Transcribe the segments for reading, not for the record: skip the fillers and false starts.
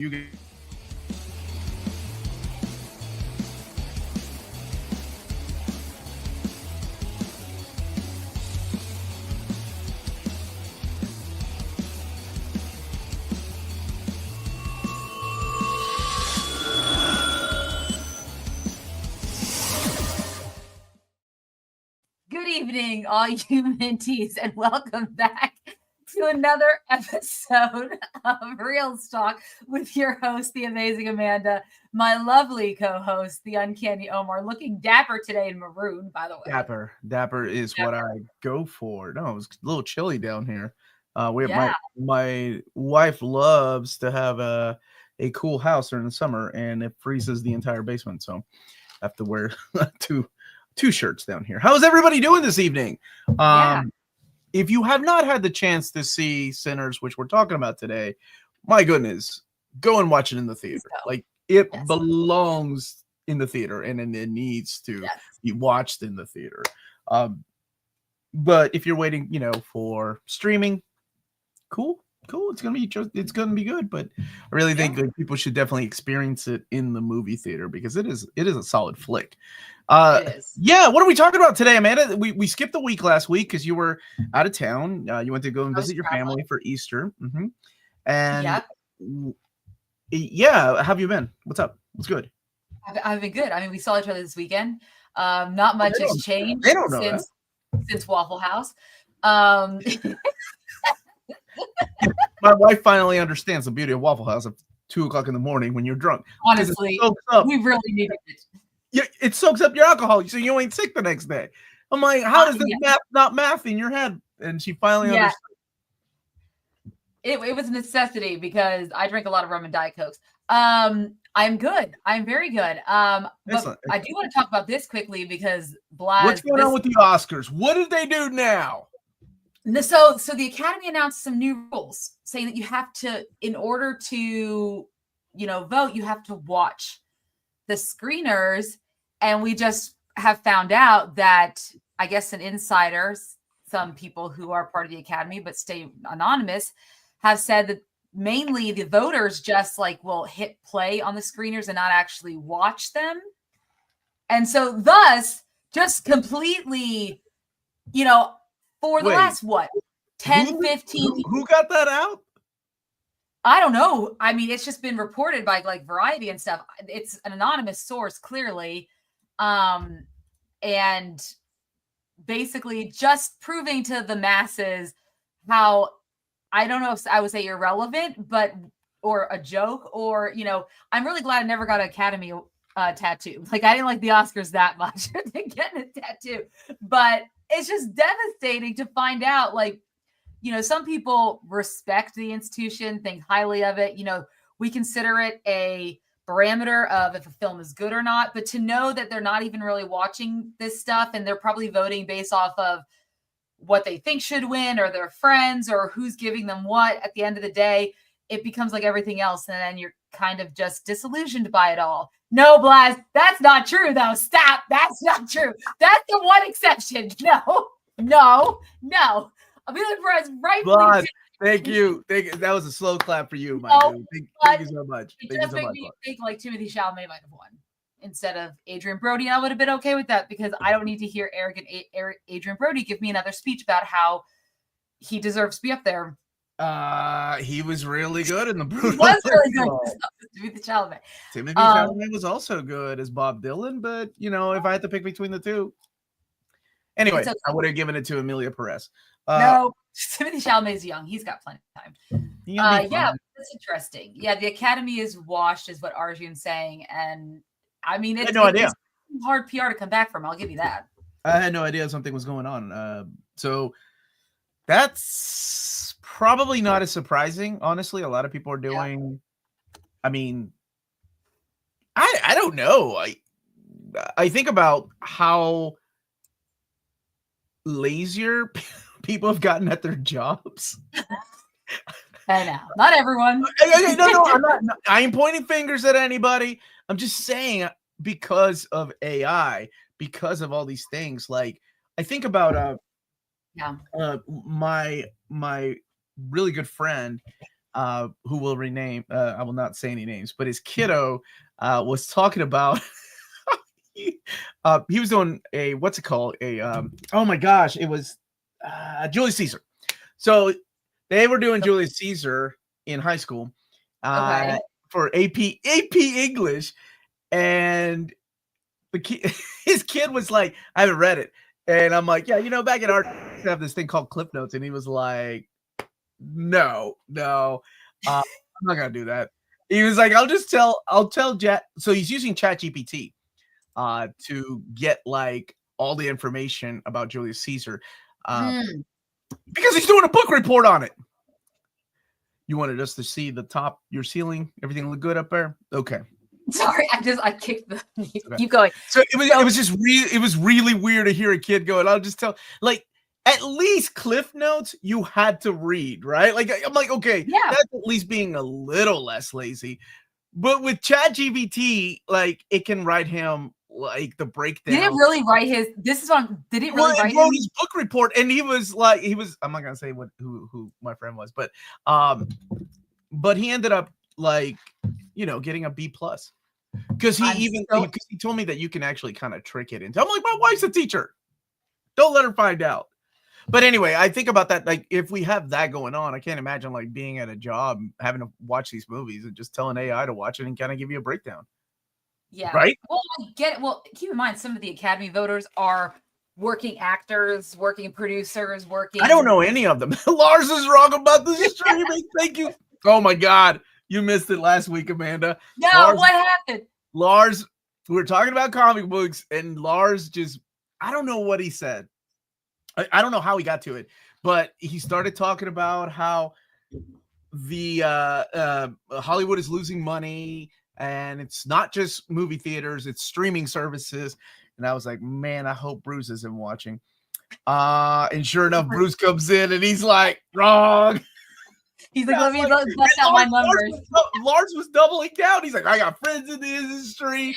You Good evening, all you Minties, and welcome back to another episode of Reelz Talk with your host, the amazing Amanda, my lovely co-host, the Uncanny Omar, looking dapper today in maroon, by the way. Dapper is what I go for. No, it was a little chilly down here. My wife loves to have a cool house during the summer, and it freezes the entire basement, so I have to wear two shirts down here. How is everybody doing this evening? If you have not had the chance to see Sinners, which we're talking about today, my goodness, go and watch it in the theater. Like, it belongs in the theater, and it needs to be watched in the theater. But if you're waiting, for streaming, cool. It's gonna be good. But I really think people should definitely experience it in the movie theater because it is a solid flick. It is. Yeah, what are we talking about today, Amanda? We skipped a week last week because you were out of town. You went to go and visit your family for Easter. Mm-hmm. And how have you been? What's up? What's good? I've been good. I mean, we saw each other this weekend. Not much has changed since Waffle House. My wife finally understands the beauty of Waffle House at 2:00 in the morning when you're drunk. Honestly, we really needed it. Yeah, it soaks up your alcohol, so you ain't sick the next day. I'm like, how does this not math in your head? And she finally understood. It was a necessity because I drink a lot of rum and Diet Cokes. I'm good. I'm very good. But I do want to talk about this quickly because what's going on with the Oscars? What did they do now? So the Academy announced some new rules saying that you have to, in order to, vote, you have to watch the screeners. And we just have found out that, I guess, an insider, some people who are part of the Academy but stay anonymous, have said that mainly the voters just will hit play on the screeners and not actually watch them. And so thus just completely, for the last, 10, 15. Who got that out? I don't know. I mean, it's just been reported by Variety and stuff. It's an anonymous source, clearly. And basically just proving to the masses how, I don't know if I would say irrelevant, or a joke, or, I'm really glad I never got an Academy tattoo. I didn't like the Oscars that much to get a tattoo, but it's just devastating to find out, some people respect the institution, think highly of it. We consider it a parameter of if a film is good or not, but to know that they're not even really watching this stuff and they're probably voting based off of what they think should win or their friends or who's giving them what, at the end of the day, it becomes like everything else. And then you're kind of just disillusioned by it all. No, Blas, that's not true, though. Stop. That's not true. That's the one exception. No. Amelia Perez, rightfully. Thank you. That was a slow clap for you, my dude. Thank you so much. It just made me think Timothy Chalamet might have won instead of Adrian Brody. I would have been okay with that because I don't need to hear arrogant Adrian Brody give me another speech about how he deserves to be up there. He was really good in the Bruno. He was really good. Timothy Chalamet. Timothy Chalamet was also good as Bob Dylan, but if I had to pick between the two, anyway, okay. I would have given it to Amelia Perez. No, Timothy Chalamet is young. He's got plenty of time. That's interesting. Yeah, the Academy is washed, is what Arjun's saying, and I mean, it's hard PR to come back from. I'll give you that. I had no idea something was going on. So that's probably not as surprising. Honestly, a lot of people are doing. I mean, I don't know. I think about how lazier people have gotten at their jobs. I know, not everyone. No, I'm not. I ain't pointing fingers at anybody. I'm just saying because of AI, because of all these things. I think about my really good friend who will rename, I will not say any names, but his kiddo was talking about he was doing a, what's it called? Oh my gosh, it was Julius Caesar. So they were doing Julius Caesar in high school for AP English, and his kid was like, I haven't read it. And I'm like, yeah, back in art, we have this thing called Cliff Notes. And he was like, no, I'm not going to do that. He was like, I'll tell Chat. So he's using ChatGPT to get like all the information about Julius Caesar because he's doing a book report on it. You wanted us to see the top, your ceiling, everything look good up there? Okay. Sorry, I kicked the. Keep going. So it was just it was really weird to hear a kid go, and I'll just tell, like, at least Cliff Notes you had to read, right? Like, I'm like, okay, that's at least being a little less lazy. But with ChatGPT, like, it can write him like the breakdown. Did it really write his? This is on. Did it really write? It wrote his book report, and he was. I'm not gonna say who my friend was, but he ended up like, getting a B+. Because he told me that you can actually kind of trick it into. I'm like, my wife's a teacher. Don't let her find out. But anyway, I think about that. Like, if we have that going on, I can't imagine like being at a job, having to watch these movies and just telling AI to watch it and kind of give you a breakdown. Yeah. Right. Well, I get it. Well, keep in mind, some of the Academy voters are working actors, working producers, working. I don't know any of them. Lars is wrong about this streaming. Thank you. Oh my God. You missed it last week, Amanda. No, what happened? Lars, we were talking about comic books, and Lars just, I don't know what he said. I don't know how he got to it, but he started talking about how the Hollywood is losing money, and it's not just movie theaters, it's streaming services. And I was like, man, I hope Bruce isn't watching. And sure enough, Bruce comes in, and he's like, wrong. He's like, let me bust out my numbers. Lars was doubling down. He's like, I got friends in the industry.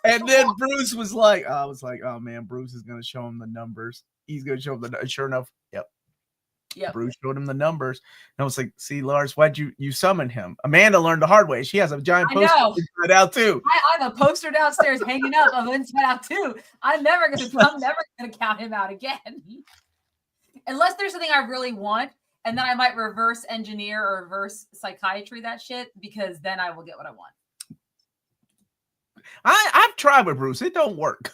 And then Bruce was like, oh man, Bruce is going to show him the numbers. He's going to show him sure enough. Yep. Bruce showed him the numbers. And I was like, see, Lars, why'd you summon him? Amanda learned the hard way. She has a giant poster Inside Out too. I have a poster downstairs hanging up of Inside Out too. I'm never gonna count him out again. Unless there's something I really want. And then I might reverse engineer or reverse psychiatry that shit, because then I will get what I want. I've tried with Bruce. It don't work.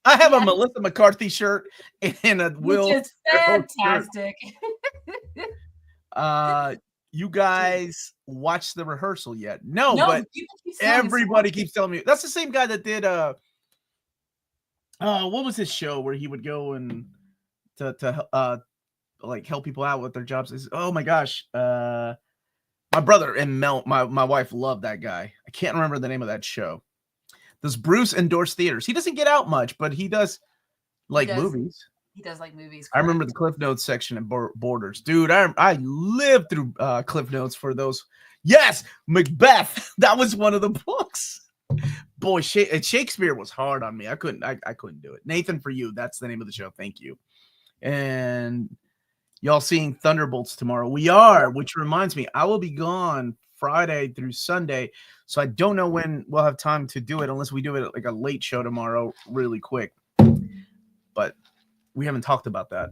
I have a Melissa McCarthy shirt and a Will. Which is fantastic. You guys watched the rehearsal yet? No, but everybody keeps telling me. That's the same guy that did what was his show where he would go and to like help people out with their jobs. Oh my gosh. My brother and Mel, my wife loved that guy. I can't remember the name of that show. Does Bruce endorse theaters? He doesn't get out much, but he does movies. He does like movies. Correct. I remember the Cliff Notes section in Borders. Dude, I lived through Cliff Notes for those. Yes, Macbeth. That was one of the books. Boy, Shakespeare was hard on me. I couldn't do it. Nathan, for you, that's the name of the show. Thank you. And y'all seeing Thunderbolts tomorrow? We are, which reminds me, I will be gone Friday through Sunday, so I don't know when we'll have time to do it unless we do it like a late show tomorrow really quick. But we haven't talked about that.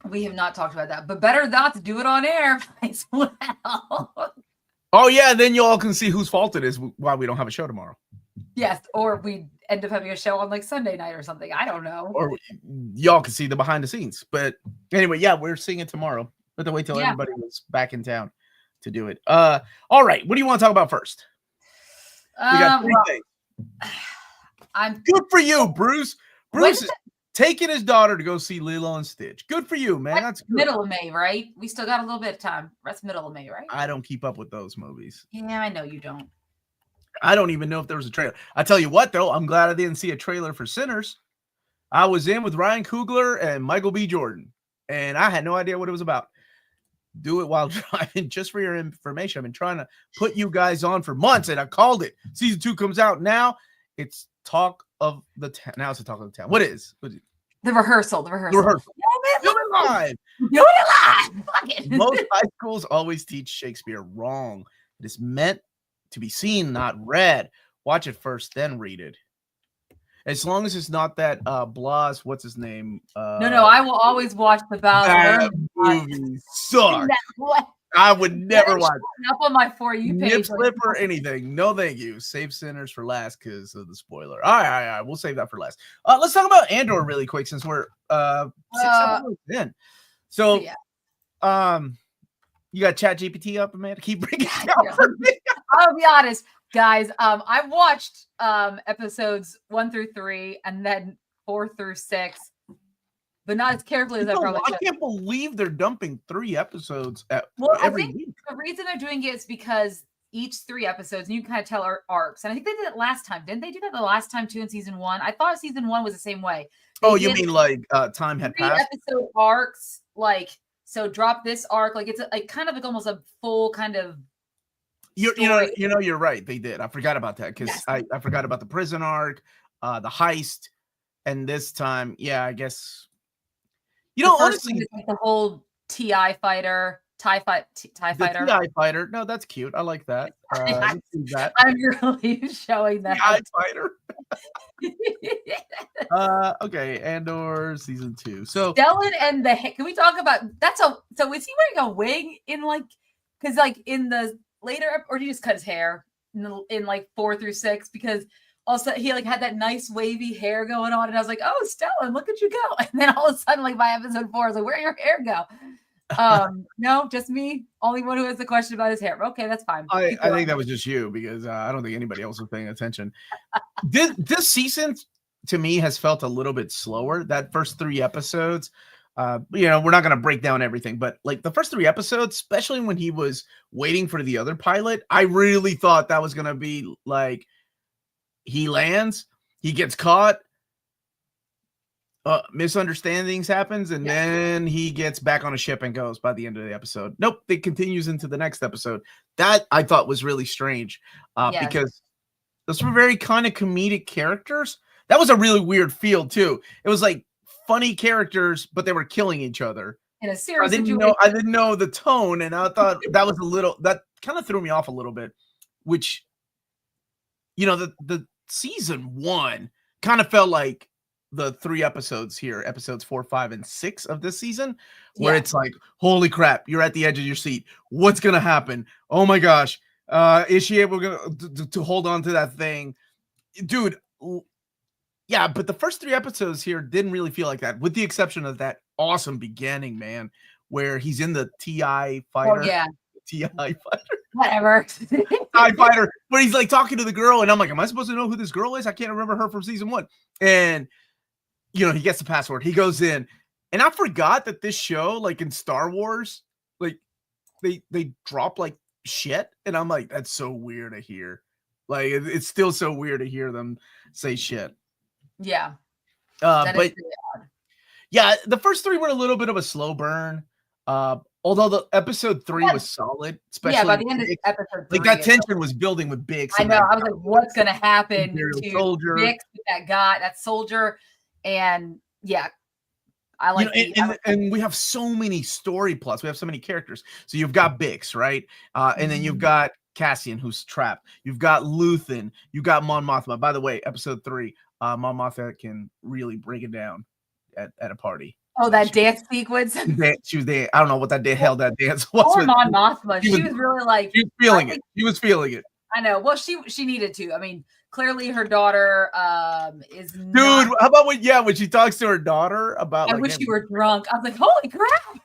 We have not talked about that, but better not to do it on air as well. Oh yeah, then you all can see whose fault it is why we don't have a show tomorrow. Yes, or we end up having a show on like Sunday night or something. I don't know. Or y'all can see the behind the scenes. But anyway, yeah, we're seeing it tomorrow. But to wait till everybody was back in town to do it. All right. What do you want to talk about first? We got three things. I'm good for you, Bruce. Bruce is taking his daughter to go see Lilo and Stitch. Good for you, man. That's good. Middle of May, right? We still got a little bit of time. That's middle of May, right? I don't keep up with those movies. Yeah, I know you don't. I don't even know if there was a trailer. I tell you what, though, I'm glad I didn't see a trailer for Sinners. I was in with Ryan Coogler and Michael B. Jordan, and I had no idea what it was about. Do it while driving. Just for your information, I've been trying to put you guys on for months, and I called it. Season 2 comes out now. It's Talk of the Town. Now it's the Talk of the Town. What is it? The rehearsal. The rehearsal. Do it live. Do it live. Fuck it. Most high schools always teach Shakespeare wrong. It is meant to be seen, not read. Watch it first, then read it. As long as it's not that Blas, what's his name? No, I will always watch the Baz that movie sucks. I would never watch up on my For You page. Nip slip or anything. No, thank you. Save Sinners for last because of the spoiler. All right. We'll save that for last. Let's talk about Andor really quick since we're 6 episodes in. So, you got ChatGPT up, Amanda? Keep bringing it down for me. I'll be honest, guys. I watched episodes 1 through 3 and then 4 through 6. But not as carefully as I probably should. I can't believe they're dumping 3 episodes every week. The reason they're doing it is because each 3 episodes, and you can kind of tell our arcs. And I think they did it last time. Didn't they do that the last time too in season 1? I thought season 1 was the same way. You mean like time had passed? 3 episode arcs, so drop this arc. Like it's kind of like almost a full kind of you're right. They did. I forgot about that because I forgot about the prison arc, the heist, and this time, I guess. Honestly, like the whole TI fighter, TIE fighter. TI fighter. No, that's cute. I like that. I'm really showing that. TI fighter. Okay, Andor season 2. So Stellan and can we talk about so is he wearing a wig in because in the later, or did he just cut his hair in 4 through 6? Because also he had that nice wavy hair going on, and I was like, "Oh, Stellan, look at you go!" And then all of a sudden, by episode 4, I was like, "Where'd your hair go?" No, just me. Only one who has the question about his hair. Okay, that's fine. I think that was just you because I don't think anybody else was paying attention. This season to me has felt a little bit slower. That first 3 episodes, we're not going to break down everything, but the first 3 episodes, especially when he was waiting for the other pilot, I really thought that was going to be he lands, he gets caught, misunderstandings happens, and then he gets back on a ship and goes by the end of the episode. Nope, it continues into the next episode. That I thought was really strange because those were very kind of comedic characters. That was a really weird feel too. It was funny characters, but they were killing each other in a serious situation. I didn't know the tone, and I thought that was that kind of threw me off a little bit, which the season 1 kind of felt like the 3 episodes here, episodes 4, 5, and 6 of this season, where it's holy crap, you're at the edge of your seat. What's going to happen? Oh my gosh. Is she able to hold on to that thing? Dude. Yeah, but the first 3 episodes here didn't really feel like that, with the exception of that awesome beginning, man, where he's in the TI fighter. Oh, yeah. TI fighter. Whatever. TIE fighter, where he's talking to the girl, and I'm like, am I supposed to know who this girl is? I can't remember her from season 1. And he gets the password. He goes in, and I forgot that this show, in Star Wars, they drop shit, and I'm like, that's so weird to hear. It's still so weird to hear them say shit. Yeah. But really odd. Yeah, the first 3 were a little bit of a slow burn. Although the episode 3 was solid, especially by the end of episode 3, that tension was building with Bix. I know. I was like, what's going to happen to Bix with that soldier? And I like and we have so many story plots. We have so many characters. So you've got Bix, right? And then you've got Cassian, who's trapped. You've got Luthen. You've got Mon Mothma. By the way, episode 3, Mon Mothma can really break it down at a party. Oh, that dance sequence. She was there. I don't know what that hell that dance was. Or Mon Mothma. She was really she was feeling it. She was feeling it. I know. Well, she needed to. I mean, clearly her daughter is. Dude, how about when she talks to her daughter about? I wish you were drunk. I was like, holy crap!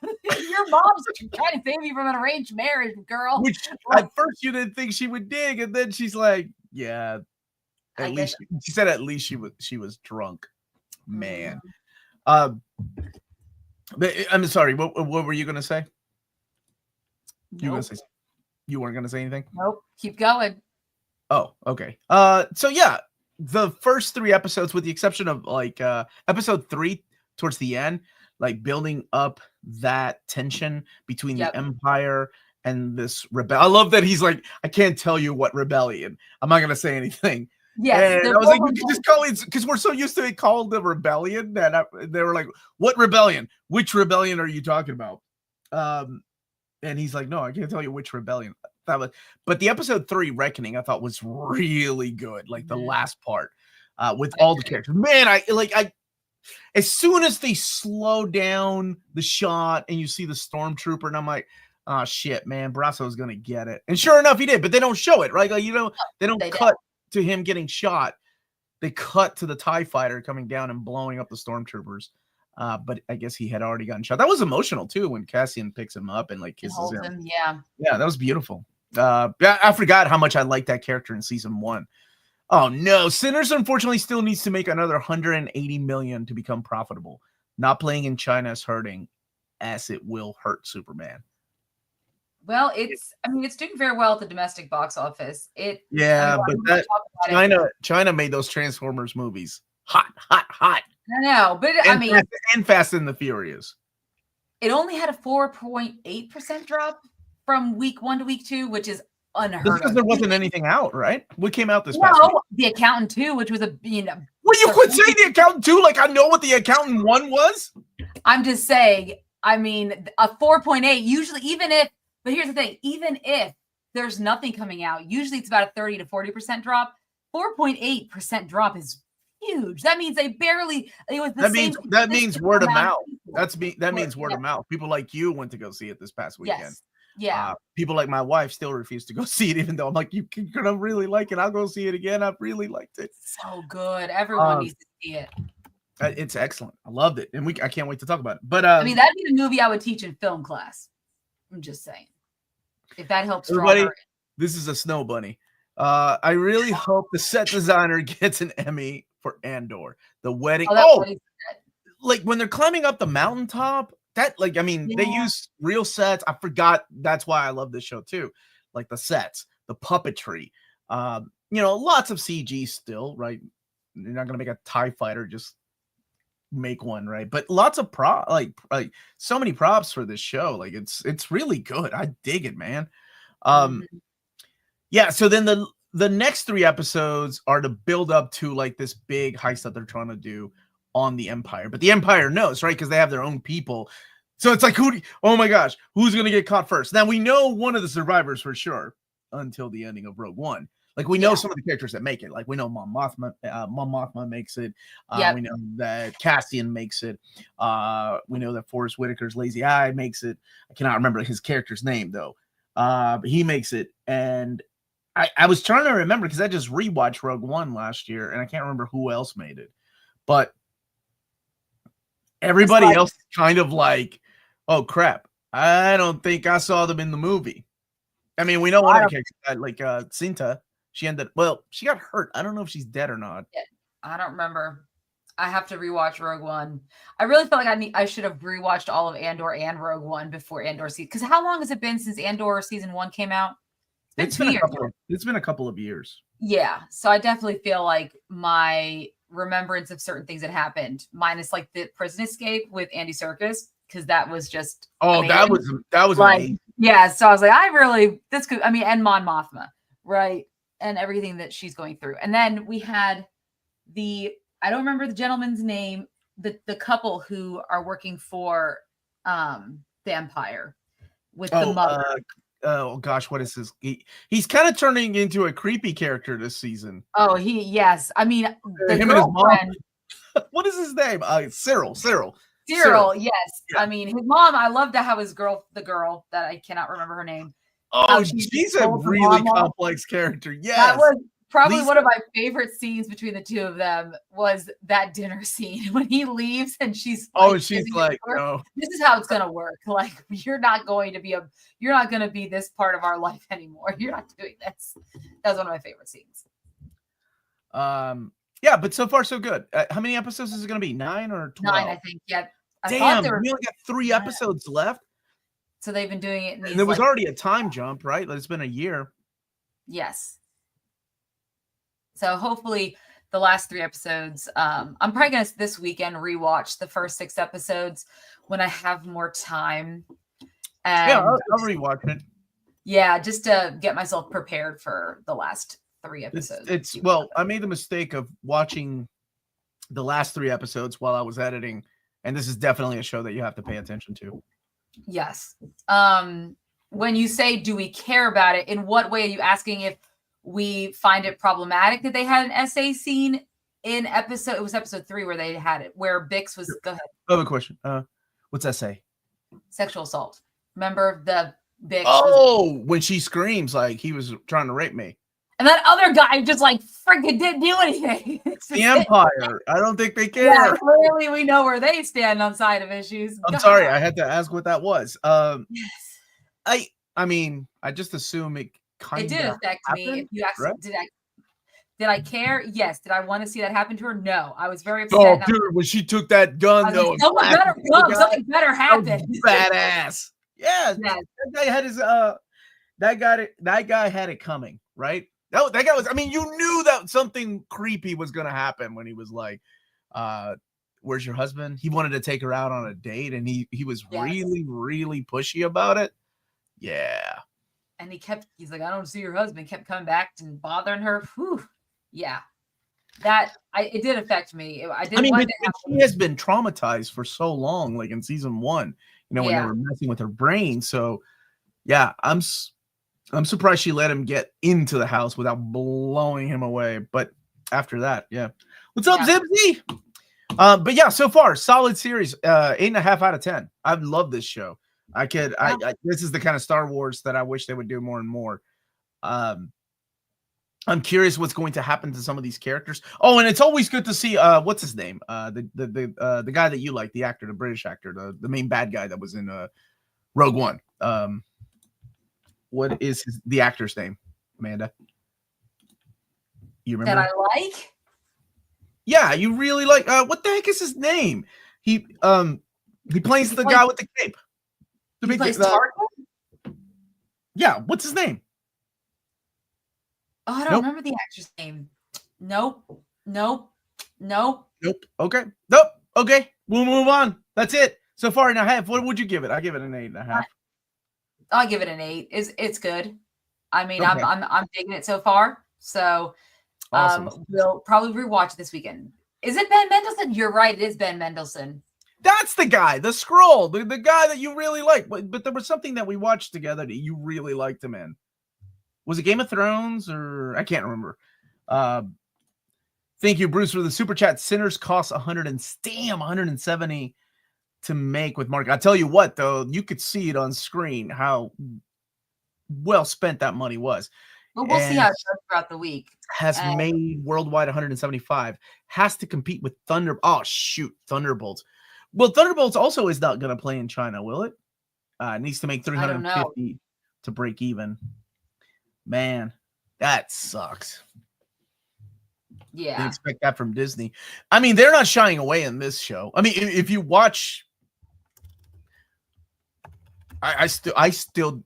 Your mom's trying to save you from an arranged marriage, girl. Which at first you didn't think she would dig, and then she's like, yeah. At least she said at least she was drunk. Man. But I'm sorry. What were you gonna say? Nope. You weren't gonna say anything? Nope. Keep going. Oh, okay. So yeah, the first 3 episodes, with the exception of episode 3 towards the end, building up that tension between the Empire and this rebellion. I love that he's like, I can't tell you what rebellion. I'm not gonna say anything. Yes, And I was like, you can just call it, because we're so used to it called the rebellion that they were like, what rebellion? Which rebellion are you talking about? And he's like, no, I can't tell you which rebellion. But the episode 3, Reckoning, I thought was really good. Like the last part, with all the characters. Man, I as soon as they slow down the shot and you see the stormtrooper, and I'm like, oh shit, man, Brasso's gonna get it. And sure enough, he did, but they don't show it, right? Like, they don't cut to him getting shot. They cut to the TIE fighter coming down and blowing up the stormtroopers. But I guess he had already gotten shot. That was emotional too when Cassian picks him up and like kisses him. Yeah, that was beautiful. I forgot how much I liked that character in season 1. Oh no, Sinners unfortunately still needs to make another 180 million to become profitable. Not playing in China is hurting, as it will hurt Superman. Well, it's doing very well at the domestic box office. But that China made those Transformers movies hot. I know, but and Fast and the Furious. It only had a 4.8% drop from week 1 to week 2, which is unheard of. Because there wasn't anything out, right? What came out this past week? The Accountant 2, which was Well, you could say The Accountant 2 like I know what The Accountant 1 was. I'm just saying, a 4.8 usually, but here's the thing, even if there's nothing coming out, usually it's about a 30 to 40% drop. 4.8% drop is huge. That means they barely, it was the same. That means word of mouth. That means word of mouth. People like you went to go see it this past weekend. Yes. Yeah. People like my wife still refuse to go see it, even though I'm like, you're gonna really like it. I'll go see it again. I really liked it. So good. Everyone needs to see it. It's excellent. I loved it, and I can't wait to talk about it. But that'd be the movie I would teach in film class. I'm just saying. If that helps everybody, this is a snow bunny. I really hope the set designer gets an Emmy for Andor. The wedding. Like when they're climbing up the mountaintop, they use real sets. I forgot. That's why I love this show too. Like the sets, the puppetry, lots of CG still, right? You're not going to make a TIE fighter, just make one, right? But lots of like so many props for this show. Like it's really good. I dig it, man. Yeah, so then the next 3 episodes are to build up to like this big heist that they're trying to do on the Empire. But the Empire knows, right? Because they have their own people. So it's like, oh my gosh, who's going to get caught first? Now we know one of the survivors for sure until the ending of Rogue One. Like we know some of the characters that make it. Like we know Mom Mothma makes it. We know that Cassian makes it. We know that Forrest Whitaker's Lazy Eye makes it. I cannot remember his character's name though. But he makes it. And I was trying to remember because I just rewatched Rogue One last year and I can't remember who else made it. But everybody else is kind of like, oh crap, I don't think I saw them in the movie. I mean, we know one of the characters, like Cinta. She got hurt. I don't know if she's dead or not. Yeah, I don't remember. I have to rewatch Rogue One. I really felt like I should have rewatched all of Andor and Rogue One before Andor season. Because how long has it been since Andor season 1 came out? It's been a couple of years. Yeah, so I definitely feel like my remembrance of certain things that happened, minus like the prison escape with Andy Serkis, because that was just that was like amazing. Yeah. So I was like, and Mon Mothma, right? And everything that she's going through. And then we had I don't remember the gentleman's name, the couple who are working for the Empire with the mother. Oh gosh, what is his? He's kind of turning into a creepy character this season. Oh, yes. I mean, him and his mom. What is his name? Cyril. Yes. Yeah. I mean, his mom. I love to have the girl that I cannot remember her name. Oh, she's a really complex character. Yes. That was probably one of my favorite scenes between the two of them was that dinner scene when he leaves and she's like, no, this is how it's going to work. Like, you're not going to be this part of our life anymore. You're not doing this. That was one of my favorite scenes. Yeah, but so far so good. How many episodes is it going to be? 9 or 12? 9, I think. Yeah. Damn, we only got 3 episodes left. So they've been doing it. And there was already a time jump, right? It's been a year. Yes. So hopefully the last 3 episodes, I'm probably going to this weekend rewatch the first 6 episodes when I have more time. And I'll rewatch it. Yeah, just to get myself prepared for the last 3 episodes. I made the mistake of watching the last 3 episodes while I was editing, and this is definitely a show that you have to pay attention to. Yes. When you say, do we care about it, in what way are you asking if we find it problematic that they had an essay scene in episode 3 where they had it, where Bix was, go ahead. I have a question. What's essay? Sexual assault. Remember the Bix? When she screams like he was trying to rape me. And that other guy just like freaking didn't do anything. It's the Empire. I don't think they care. Yeah, clearly we know where they stand on side of issues. I'm sorry, I had to ask what that was. Yes. I mean, I just assume it kind of did affect happened, me. If you asked, right? did I care? Yes. Did I want to see that happen to her? No. I was very upset. Oh, dude, when she took that gun, though, something better happen. Badass. Yeah, yes. That guy had his that guy had it coming, right? That guy was. I mean, you knew that something creepy was gonna happen when he was like, "Where's your husband?" He wanted to take her out on a date, and he was really, really pushy about it. Yeah. And he's like, "I don't see your husband." Kept coming back and bothering her. Whew. Yeah. It did affect me. She has been traumatized for so long, like in season 1, when they were messing with her brain. So, yeah, I'm surprised she let him get into the house without blowing him away. But after that, yeah. What's up, Zibsy? But yeah, so far, solid series. 8.5 out of 10. I love this show. This is the kind of Star Wars that I wish they would do more and more. I'm curious what's going to happen to some of these characters. Oh, and it's always good to see what's his name? The guy that you like, the actor, the British actor, the main bad guy that was in Rogue One. What is the actor's name, Amanda? You remember? That I like? Yeah, you really like. What the heck is his name? He plays the guy with the cape. He plays Tarkin? Yeah, what's his name? Oh, I don't remember the actor's name. Nope. Okay. Nope. Okay. We'll move on. That's it. So far, 8.5. What would you give it? I give it an 8.5. I'll give it an 8. It's good. I mean, okay. I'm digging it so far. So awesome. We'll probably rewatch this weekend. Is it Ben Mendelsohn? You're right. It is Ben Mendelsohn. That's the guy, the Skrull, the guy that you really like. But there was something that we watched together that you really liked him in. Was it Game of Thrones or I can't remember. Thank you, Bruce, for the super chat. Sinners cost 170 to make with Mark. I tell you what, though, you could see it on screen how well spent that money was. But we'll see how it goes throughout the week. Has made worldwide 175. Has to compete with Thunderbolts. Well, Thunderbolts also is not going to play in China, will it? It needs to make 350 to break even. Man, that sucks. Yeah. They expect that from Disney. I mean, they're not shying away in this show. I mean, if you watch, I still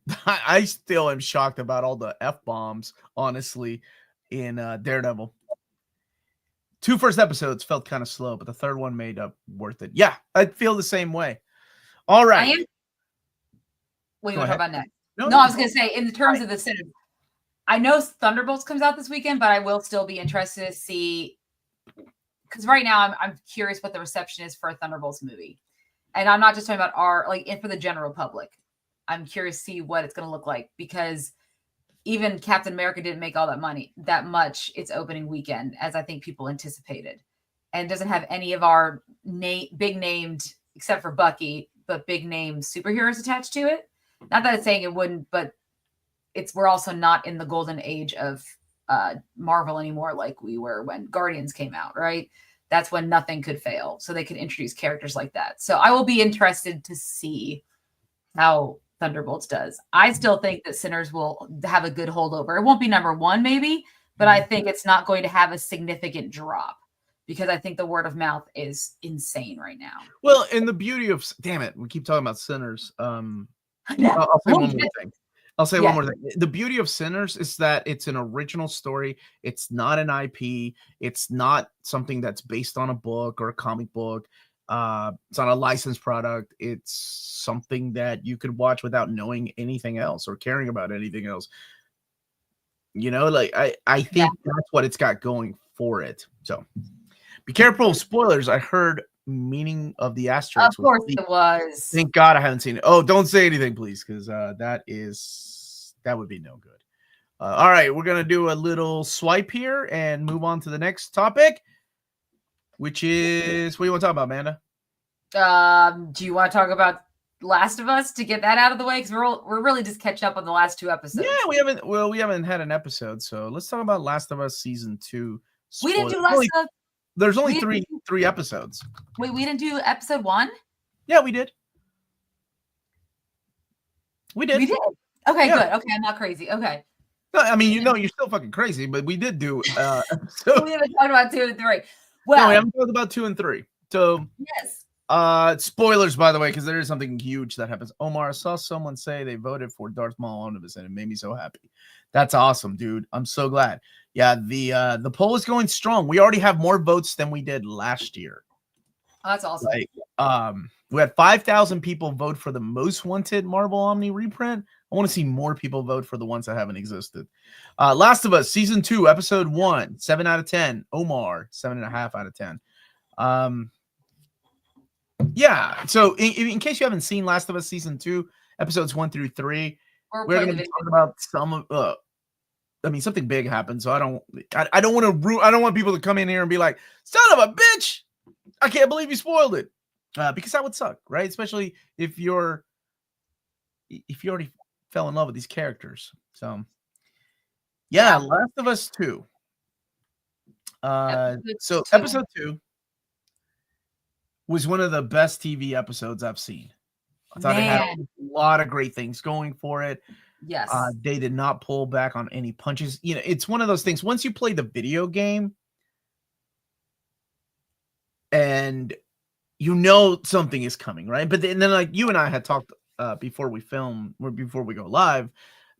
am shocked about all the F-bombs, honestly, in Daredevil. 2 first episodes felt kind of slow, but the third one made up worth it. Yeah, I feel the same way. All right. What do you want to talk about next? No, I was going to say, in terms of the cinema, I know Thunderbolts comes out this weekend, but I will still be interested to see, because right now I'm curious what the reception is for a Thunderbolts movie. And I'm not just talking about for the general public. I'm curious to see what it's going to look like, because even Captain America didn't make all that much its opening weekend, as I think people anticipated. And doesn't have any of our big named, except for Bucky, but big name superheroes attached to it. Not that it's saying it wouldn't, but we're also not in the golden age of Marvel anymore like we were when Guardians came out, right? That's when nothing could fail. So they could introduce characters like that. So I will be interested to see how Thunderbolts does. I still think that Sinners will have a good holdover. It won't be number 1 maybe, but I think it's not going to have a significant drop, because I think the word of mouth is insane right now. Well, and the beauty of, damn it, we keep talking about Sinners. I'll say one more thing. One more thing. The beauty of Sinners is that it's an original story. It's not an IP. It's not something that's based on a book or a comic book. It's not a licensed product. It's something that you could watch without knowing anything else or caring about anything else. Like I think that's what it's got going for it. So be careful of spoilers. I heard meaning of the Of asterisks was course sleep. it was. Thank God I haven't seen it. Oh, don't say anything, please, because that would be no good. All right, we're gonna do a little swipe here and move on to the next topic, which is what do you want to talk about, Amanda? Do you want to talk about Last of Us to get that out of the way? Because we're really just catching up on the last 2 episodes. Yeah, we haven't had an episode, so let's talk about Last of Us season 2. We didn't do Last of Us. There's only three episodes. Wait, we didn't do episode 1? Yeah, we did. We did. Okay, good. Okay, I'm not crazy. Okay. No, I mean, you're still fucking crazy, but we did do. So we haven't talked about 2 and 3. Well, no, we haven't talked about 2 and 3. So yes. Spoilers, by the way, because there is something huge that happens. Omar, I saw someone say they voted for Darth Maul Omnibus, and it made me so happy. That's awesome, dude. I'm so glad. Yeah, the poll is going strong. We already have more votes than we did last year. Oh, that's awesome. We had 5,000 people vote for the most wanted Marvel Omni reprint. I want to see more people vote for the ones that haven't existed. Last of Us season 2, episode 1, 7 out of 10. Omar, 7.5 out of 10. Yeah. So in case you haven't seen Last of Us season 2, episodes 1 through 3, we're going to talk about some of. Something big happened, so I don't want people to come in here and be like, "Son of a bitch, I can't believe you spoiled it," because that would suck, right? Especially if you already fell in love with these characters. So, yeah. Last of Us 2. Episode 2 was one of the best TV episodes I've seen. I thought it had a lot of great things going for it. Yes. They did not pull back on any punches. It's one of those things. Once you play the video game and something is coming, right? But then like you and I had talked before we go live,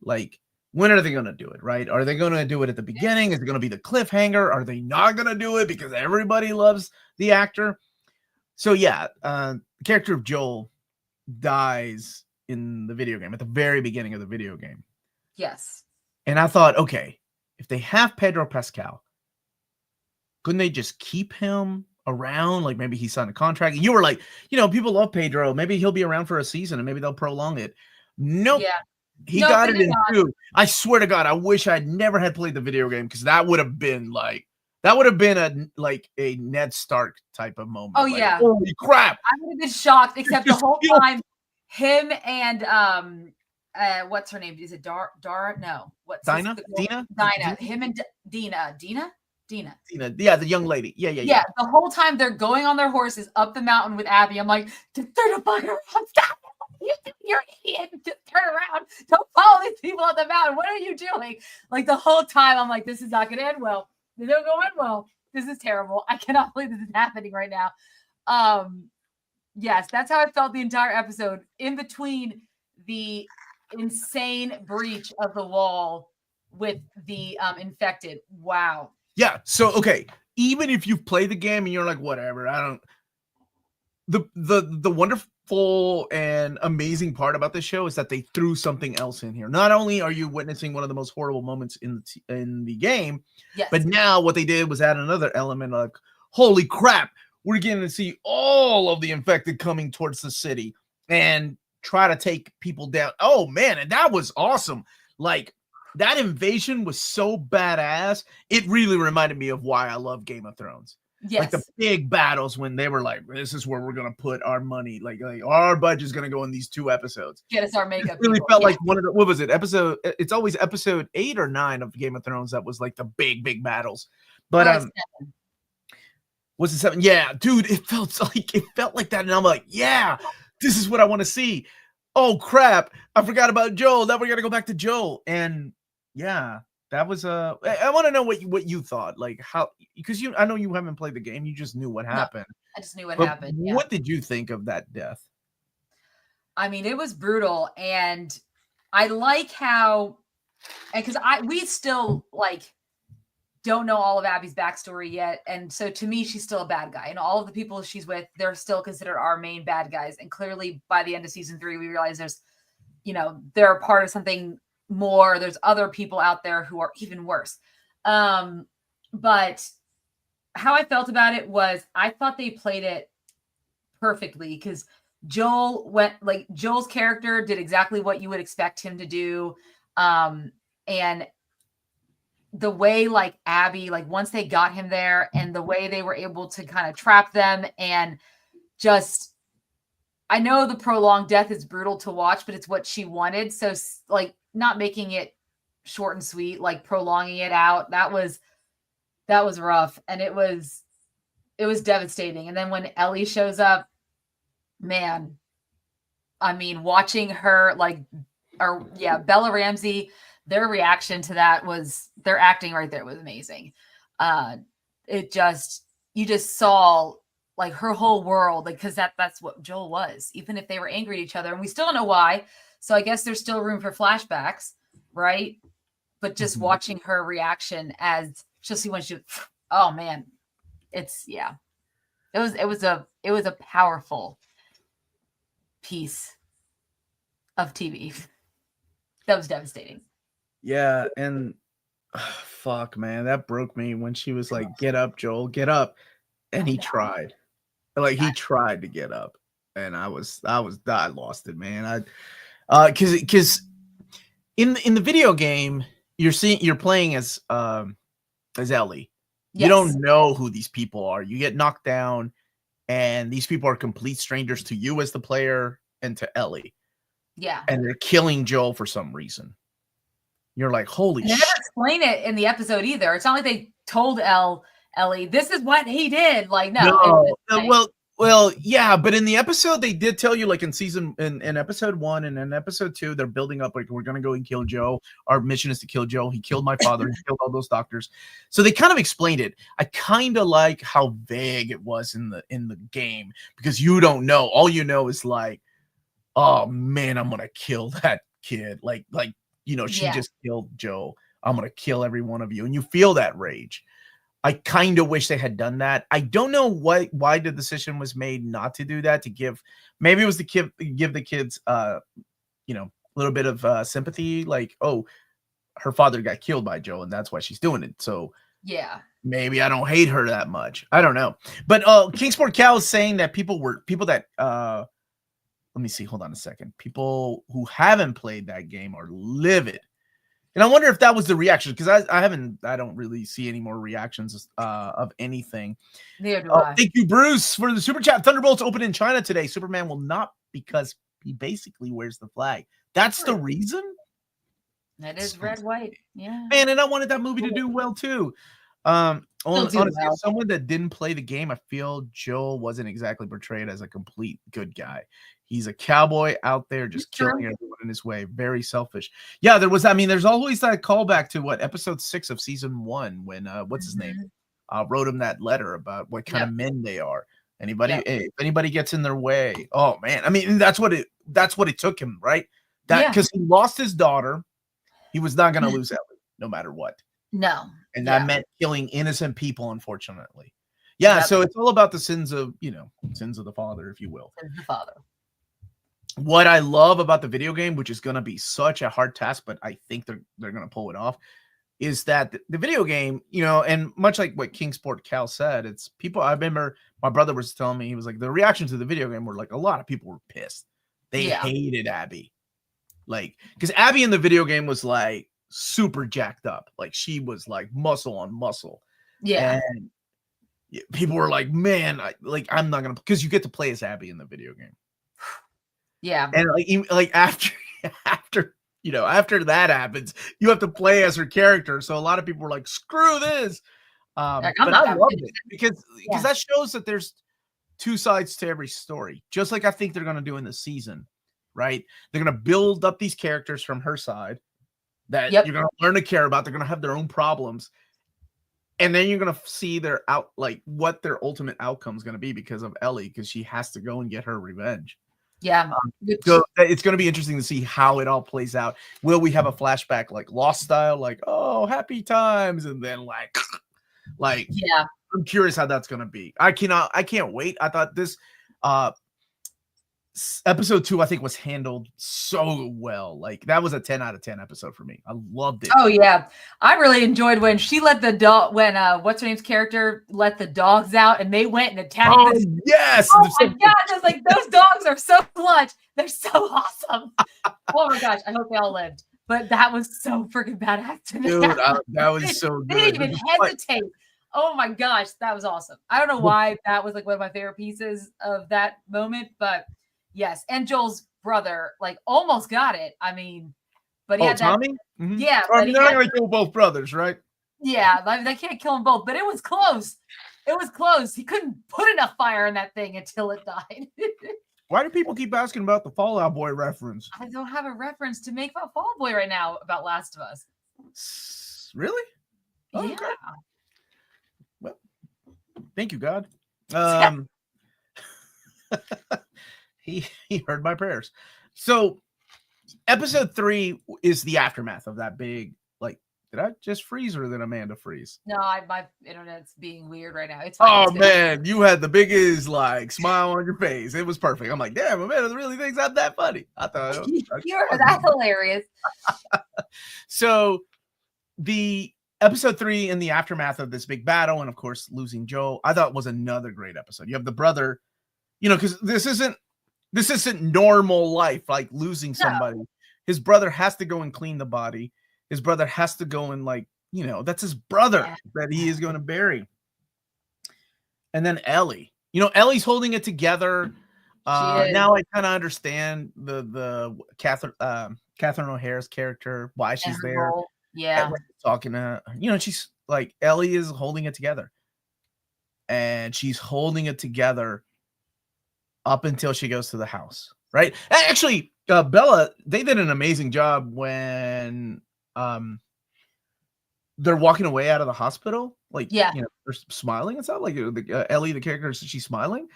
like, when are they going to do it, right? Are they going to do it at the beginning? Is it going to be the cliffhanger? Are they not going to do it because everybody loves the actor? So yeah, the character of Joel dies in the video game at the very beginning of the video game. Yes. And I thought, okay, if they have Pedro Pascal, couldn't they just keep him around? Like maybe he signed a contract. And you were like, people love Pedro. Maybe he'll be around for a season and maybe they'll prolong it. Nope. Yeah. He got it in 2. I swear to God, I wish I'd never had played the video game because that would have been a Ned Stark type of moment. Oh, yeah. Holy crap. I would have been shocked, except the whole time him and what's her name? Is it Dara? No. What's Dina? Dina? Dina. Him and Dina. Dina. Yeah, the young lady. Yeah. The whole time they're going on their horses up the mountain with Abby, I'm like, just turn the fuck around. Stop. You're an idiot. Just turn around. Don't follow these people up the mountain. What are you doing? Like the whole time, I'm like, this is not going to end well. They don't go in well. This is terrible. I cannot believe this is happening right now. Yes, that's how I felt the entire episode. In between the insane breach of the wall with the infected. Wow. Yeah. So okay, even if you've played the game and you're like, whatever, I don't. The wonderful and amazing part about this show is that they threw something else in here. Not only are you witnessing one of the most horrible moments in the game, but now what they did was add another element like, holy crap, we're getting to see all of the infected coming towards the city and try to take people down. Oh man, and that was awesome. Like that invasion was so badass. It really reminded me of why I love Game of Thrones. Yes. Like the big battles when they were like, this is where we're going to put our money. Like our budget's going to go in these 2 episodes. Get us our makeup. It really felt like one of the, what was it? It's always episode 8 or 9 of Game of Thrones. That was like the big battles. But, was it 7? Yeah, dude, it felt like that. And I'm like, yeah, this is what I want to see. Oh crap. I forgot about Joel. Now we're going to go back to Joel. And yeah. That was I want to know what you thought, like how, because I know you haven't played the game, you just knew what happened. No, I just knew what happened. Yeah. What did you think of that death? I mean, it was brutal, and I like how, and because we still like don't know all of Abby's backstory yet, and so to me, she's still a bad guy, and all of the people she's with, they're still considered our main bad guys, and clearly by the end of season 3, we realize they're a part of something more. There's other people out there who are even worse. But how I felt about it was I thought they played it perfectly because Joel's character did exactly what you would expect him to do. And the way like Abby, like once they got him there and the way they were able to kind of trap them and just, I know the prolonged death is brutal to watch, but it's what she wanted. So like not making it short and sweet, like prolonging it out, that was rough. And it was devastating. And then when Ellie shows up, man, I mean, watching her Bella Ramsey, their reaction to that was, their acting right there was amazing. You just saw like her whole world, like, cause that's what Joel was, even if they were angry at each other, and we still don't know why. So I guess there's still room for flashbacks, right? But just watching her reaction as just when she, oh man, it was a powerful piece of TV. That was devastating. Yeah, and fuck, man, that broke me when she was like, "Get up, Joel, get up," and he tried, like he tried to get up, and I lost it, man. Because in the video game, you're playing as Ellie. You don't know who these people are. You get knocked down, and these people are complete strangers to you as the player and to Ellie. Yeah, and they're killing Joel for some reason. You're like, holy shit. They never explain it in the episode either. It's not like they told Ellie, this is what he did. Like, no. Well, yeah, but in the episode they did tell you, like in episode 1 and in episode 2, they're building up like, we're gonna go and kill Joe. Our mission is to kill Joe. He killed my father. He killed all those doctors. So they kind of explained it. I kind of like how vague it was in the game, because you don't know. All you know is like, oh man, I'm gonna kill that kid. Like she just killed Joe. I'm gonna kill every one of you, and you feel that rage. I kind of wish they had done that. I don't know why the decision was made not to do that, to give, maybe it was to give the kids a little bit of sympathy, like, oh, her father got killed by Joe and that's why she's doing it. So yeah, maybe I don't hate her that much. I don't know. But Kingsport Cal is saying that people that let me see, hold on a second. People who haven't played that game are livid. And I wonder if that was the reaction, because I don't really see any more reactions of anything. Neither do I. Thank you, Bruce, for the super chat. Thunderbolts open in China today. Superman will not, because he basically wears the flag. That's the reason? That is red, white. Yeah. Man, and I wanted that movie to do well too. Honestly, as someone that didn't play the game, I feel Joel wasn't exactly portrayed as a complete good guy. He's a cowboy out there just killing everyone in his way. Very selfish. Yeah, there's always that callback to episode 6 of season 1 when what's his name wrote him that letter about what kind of men they are. If anybody gets in their way, oh man. I mean, that's what it took him, right? Because he lost his daughter. He was not going to lose Ellie, no matter what. No. And that meant killing innocent people, unfortunately. Yeah, so it's all about the sins of the father, if you will. Sins of the father. What I love about the video game, which is going to be such a hard task, but I think they're going to pull it off, is that the video game, and much like what Kingsport Cal said, it's people. I remember my brother was telling me, he was like, the reaction to the video game were like, a lot of people were pissed. They hated Abby. Like, because Abby in the video game was like super jacked up. Like, she was like muscle on muscle. Yeah. And people were like, man, I'm not going to, because you get to play as Abby in the video game. Yeah. And like after that happens, you have to play as her character. So a lot of people were like, screw this. But I loved it because that shows that there's two sides to every story. Just like I think they're going to do in the season, right? They're going to build up these characters from her side that you're going to learn to care about. They're going to have their own problems. And then you're going to see what their ultimate outcome is going to be because of Ellie, because she has to go and get her revenge. Yeah. So it's going to be interesting to see how it all plays out. Will we have a flashback like Lost style, like, oh, happy times, and then like I'm curious how that's going to be. I can't wait. I thought this episode 2, I think, was handled so well. Like, that was a 10 out of 10 episode for me. I loved it. Oh yeah, I really enjoyed when she let the dog. When what's her name's character let the dogs out, and they went and attacked. Oh yes! Oh my god! I was like, those dogs are so clutch. They're so awesome. Oh my gosh! I hope they all lived. But that was so freaking badass. Dude, that was so good. They didn't even hesitate. Oh my gosh, that was awesome. I don't know why that was like one of my favorite pieces of that moment, but yes. And Joel's brother like almost got it. I mean, but he had Tommy? that. Mm-hmm. Yeah. I mean, they're not going to kill both brothers, right? Yeah, I mean, they can't kill them both, but it was close. It was close. He couldn't put enough fire in that thing until it died. Why do people keep asking about the Fall Out Boy reference? I don't have a reference to make about Fall Out Boy right now about Last of Us. Really? Oh, yeah. Okay. Well, thank you, God. He heard my prayers. So, episode 3 is the aftermath of that big, like, did I just freeze or did Amanda freeze? No, my internet's being weird right now. It's fine. Oh, man, you had the biggest, like, smile on your face. It was perfect. I'm like, damn, Amanda really thinks I'm that funny. I thought you're that hilarious. So, the episode 3 in the aftermath of this big battle, and of course, losing Joel, I thought was another great episode. You have the brother, because this isn't normal life, like losing somebody. No. His brother has to go and clean the body. His brother has to go and, like, that's his brother that he is going to bury. And then Ellie, Ellie's holding it together. Now I kind of understand the Catherine O'Hara's character, why she's there. Yeah. Talking to, she's like, Ellie is holding it together. And she's holding it together up until she goes to the house, right? Actually, Bella, they did an amazing job when they're walking away out of the hospital, like, they're smiling and stuff, like Ellie, the character, she's smiling,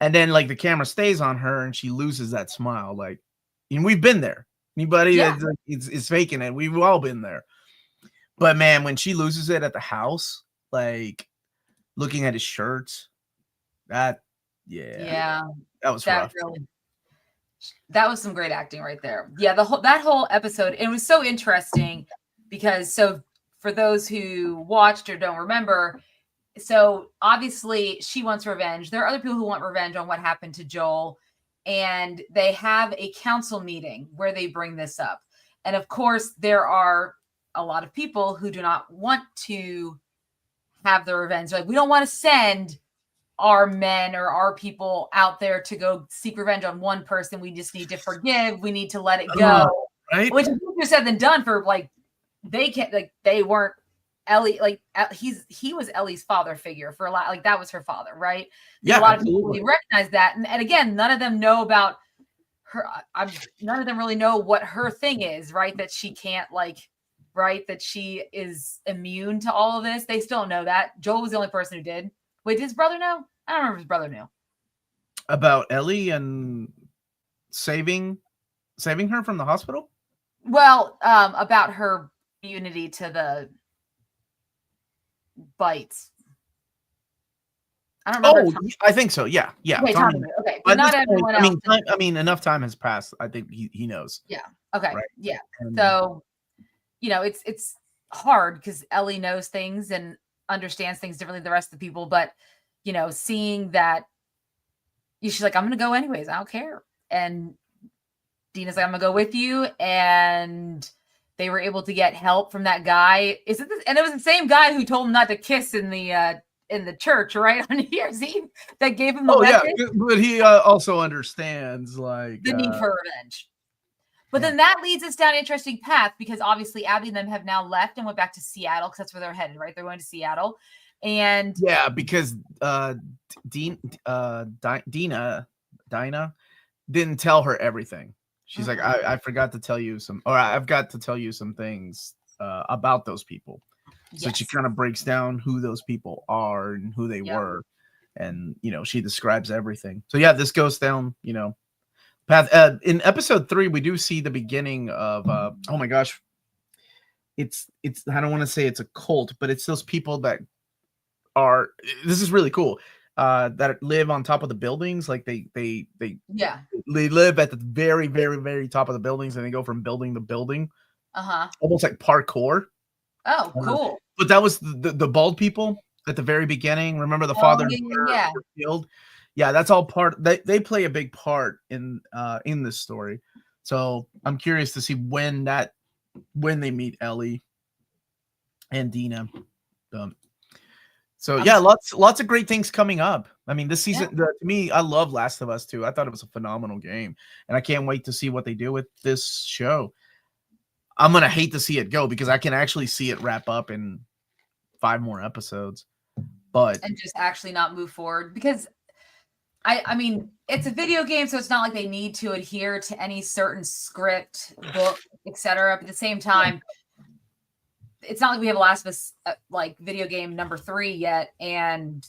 and then like the camera stays on her and she loses that smile. Like, we've been there. Anybody that is faking it, we've all been there. But man, when she loses it at the house, like looking at his shirts, that was rough. That was some great acting right there. Yeah, that whole episode, it was so interesting because for those who watched or don't remember, so obviously she wants revenge. There are other people who want revenge on what happened to Joel, and they have a council meeting where they bring this up. And of course, there are a lot of people who do not want to have the revenge. Like, we don't want to send our men or our people out there to go seek revenge on one person. We just need to forgive. We need to let it go. Right? Which is easier said than done for, like, they can't, like, they weren't Ellie, like, he was Ellie's father figure for a lot. Like, that was her father, right? Yeah. A lot of people really recognize that. And again, none of them know about her. None of them really know what her thing is, right? That she can't, like, right? That she is immune to all of this. They still don't know that. Joel was the only person who did. Wait, did his brother know? I don't remember if his brother knew. About Ellie and saving her from the hospital? Well, about her immunity to the bites. I don't remember. I think so. Yeah. Okay, Tommy. Okay, but not everyone else. I mean, enough time has passed. I think he knows. Yeah. Okay. Right? Yeah. And, so, it's hard because Ellie knows things and understands things differently than the rest of the people, but seeing that she's like, I'm gonna go anyways, I don't care. And Dina's like, I'm gonna go with you. And they were able to get help from that guy. And it was the same guy who told him not to kiss in the church, right, on New Year's Eve, that gave him the weapon. Yeah, but he also understands, like, the need for revenge. But then that leads us down an interesting path, because obviously Abby and them have now left and went back to Seattle, because that's where they're headed, right? They're going to Seattle. And because Dinah didn't tell her everything. She's like, I forgot to tell you I've got to tell you some things about those people. So she kind of breaks down who those people are and who they were. And, she describes everything. So this goes down, path. In episode 3, we do see the beginning of, oh my gosh, it's, I don't want to say it's a cult, but it's those people that this is really cool. that live on top of the buildings. Like they Yeah. live at the very, very, very top of the buildings, and they go from building to building. Almost like parkour. Oh, cool. But that was the bald people at the very beginning. Remember the father and mother were killed? Yeah, that's all part. They play a big part in this story. So I'm curious to see when they meet Ellie and Dina. So yeah, lots of great things coming up. I mean, this season to me, I love Last of Us too. I thought it was a phenomenal game, and I can't wait to see what they do with this show. I'm gonna hate to see it go because I can actually see it wrap up in 5 more episodes, and just actually not move forward because I mean, it's a video game, so it's not like they need to adhere to any certain script, book, etc. But at the same time, it's not like we have a Last of Us like video game number 3 yet, and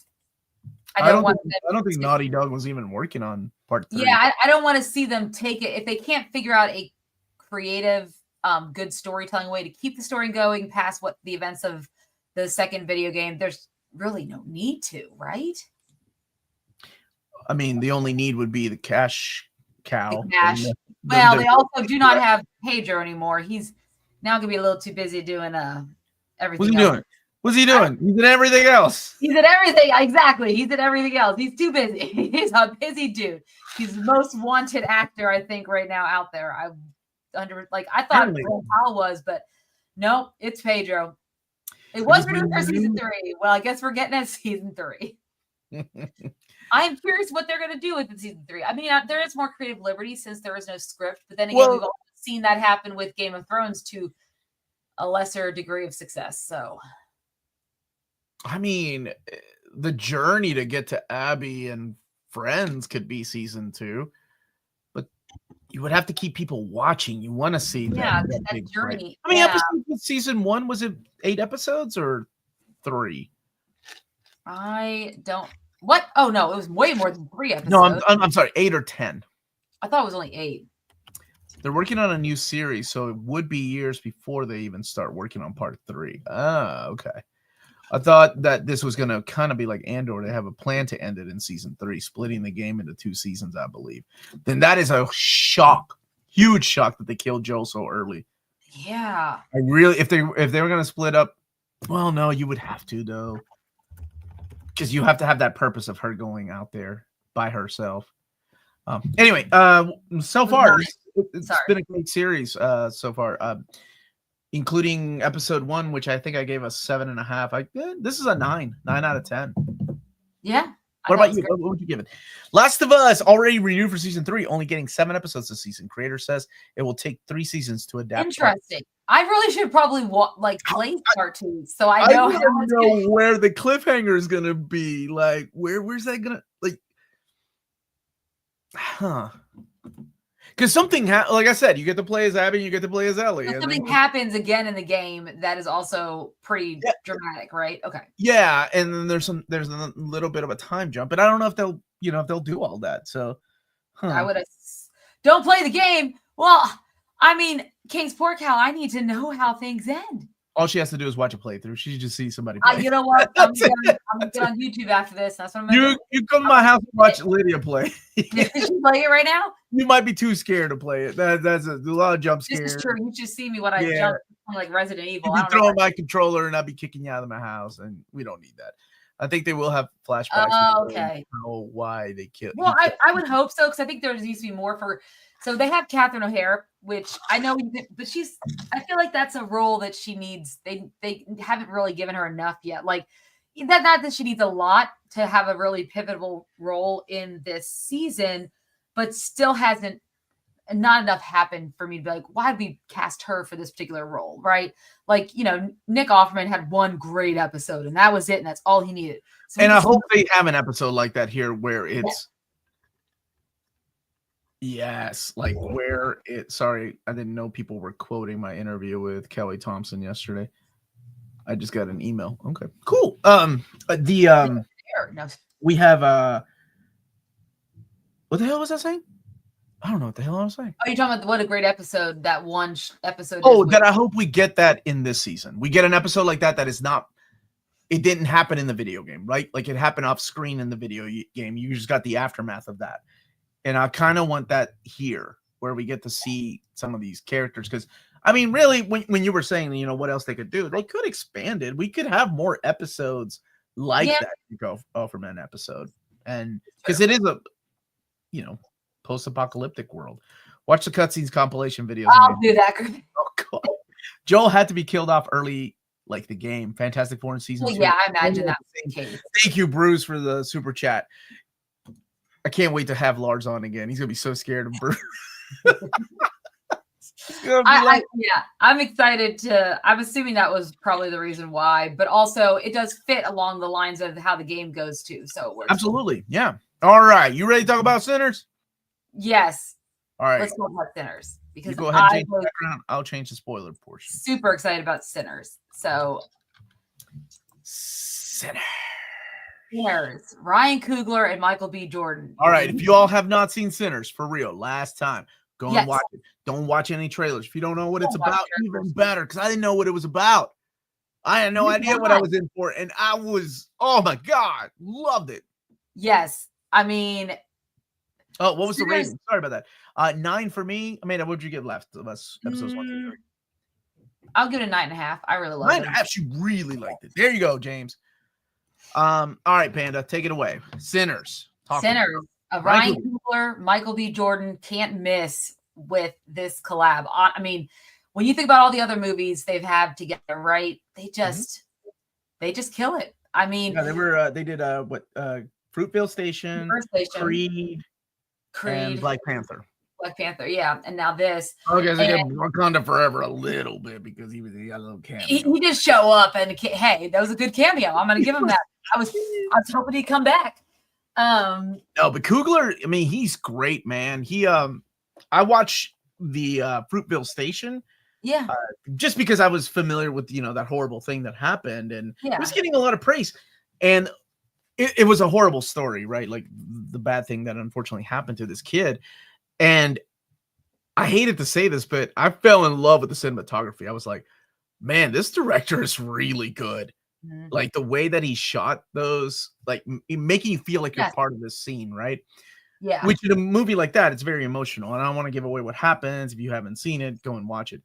I don't think Naughty Dog was even working on part 3. Yeah, I don't want to see them take it if they can't figure out a creative, good storytelling way to keep the story going past what the events of the second video game. There's really no need to, right? I mean, the only need would be the cash cow. Well, they also do not have Pedro anymore. He's now gonna be a little too busy doing everything. What's he doing? He's at everything else. He's at everything. Exactly. He's at everything else. He's too busy. He's a busy dude. He's the most wanted actor, I think, right now out there. I thought Paul was, but no, it's Pedro. It was renewed for season 3. Well, I guess we're getting at season 3. I am curious what they're going to do with the season 3. I mean, there is more creative liberty since there is no script, but then again, we've all seen that happen with Game of Thrones to a lesser degree of success. So, I mean, the journey to get to Abby and friends could be season 2, but you would have to keep people watching. You want to see that journey. How many episodes was season 1? Was it 8 episodes or 3? I don't. What? Oh no, it was way more than 3 episodes. No, I'm sorry, 8 or 10. I thought it was only 8. They're working on a new series, so it would be years before they even start working on part 3. Ah, okay. I thought that this was going to kind of be like Andor. They have a plan to end it in season 3, splitting the game into 2 seasons, I believe. Then that is a shock, huge shock that they killed Joel so early. Yeah. I really, if they were going to split up, well, no, you would have to though. Because you have to have that purpose of her going out there by herself. Anyway, so far it's been a great series so far, including episode 1, which I think I gave a 7.5. This is a 9 out of 10. Yeah. What about you? What would you give it? Last of Us already renewed for season 3, only getting 7 episodes this season. Creator says it will take 3 seasons to adapt. Interesting. I really should probably play cartoons, so I know where the cliffhanger is gonna be. Like, where's that gonna Because something like I said, you get to play as Abby, and you get to play as Ellie. So something happens again in the game that is also pretty dramatic, right? Okay. Yeah, and then there's a little bit of a time jump, but I don't know if they'll do all that. So I would have don't play the game. Well, I mean, King's Poor Cow, I need to know how things end. All she has to do is watch a playthrough. She just sees somebody play. You know what? I'm gonna get on YouTube after this. That's what I'm gonna do. You come to my house and watch Lydia play. Did she play it right now? You might be too scared to play it. That's a lot of jump scares. This is true. You just see me when I jump like Resident Evil. You'd be throwing my controller and I'd be kicking you out of my house, and we don't need that. I think they will have flashbacks. Oh, okay. Know why they killed. Well, I would hope so, because I think there needs to be more for. So they have Catherine O'Hara, which I know, but I feel like that's a role that she needs. They haven't really given her enough yet. Like not that she needs a lot to have a really pivotal role in this season, but still hasn't. Not enough happened for me to be like, why did we cast her for this particular role, right? Like, Nick Offerman had one great episode, and that was it, and that's all he needed. So and I hope they have an episode like that here where it's sorry, I didn't know people were quoting my interview with Kelly Thompson yesterday. I just got an email. Okay, cool. We have what the hell was I saying? I don't know what the hell I was saying. Oh, you're talking about what a great episode that one episode. Oh, that I hope we get that in this season. We get an episode like that is not it didn't happen in the video game, right? Like it happened off screen in the video game. You just got the aftermath of that. And I kind of want that here where we get to see some of these characters. Because, I mean, really, when you were saying, you know, what else they could do, they could expand it. We could have more episodes like that to go from an episode. And because it is a, you know, post-apocalyptic world. Watch the cutscenes compilation videos. I'll do that. Oh, God. Joel had to be killed off early, like the game. Fantastic Four in season 2. Yeah, I imagine that was the case. Thank you, Bruce, for the super chat. I can't wait to have Lars on again. He's gonna be so scared of Bruce. I'm excited to. I'm assuming that was probably the reason why, but also it does fit along the lines of how the game goes too. So it works. Absolutely, yeah. All right, you ready to talk about Sinners? Yes. All right, let's talk about Sinners because you go ahead and change the background. I'll change the spoiler portion. Super excited about Sinners. So Sinners. Ryan Coogler and Michael B. Jordan. All right, if you all have not seen Sinners, for real, last time, go and watch it. Don't watch any trailers. If you don't know what it's about, even better, because I didn't know what it was about. I had no idea what I was in for, and I was, oh my God, loved it. Yes, I mean. Oh, what was the rating? Sorry about that. 9 for me. Amanda, what did you give left of us? Episodes 1 through 3. I'll give it a 9.5. I really loved it. 9.5. She really liked it. There you go, James. All right, Panda, take it away. Sinners. Sinners. Ryan Coogler, Michael B. Jordan can't miss with this collab. I mean, when you think about all the other movies they've had together, right? They just kill it. I mean, yeah, they did Fruitvale Station, Creed, and Black Panther. Black Panther, yeah, and now this. Okay, they get Wakanda Forever a little bit because he got a little cameo. He did show up, and hey, that was a good cameo. I'm going to give him that. I was hoping he'd come back. No, but Coogler, I mean, he's great, man. He I watched the Fruitvale Station. Yeah. Just because I was familiar with, you know, that horrible thing that happened, and it was getting a lot of praise. And it was a horrible story, right? Like the bad thing that unfortunately happened to this kid. And I hated to say this, but I fell in love with the cinematography. I was like, man, this director is really good. Mm-hmm. Like the way that he shot those, like making you feel like you're part of this scene, right? Yeah. Which in a movie like that, it's very emotional. And I don't want to give away what happens. If you haven't seen it, go and watch it.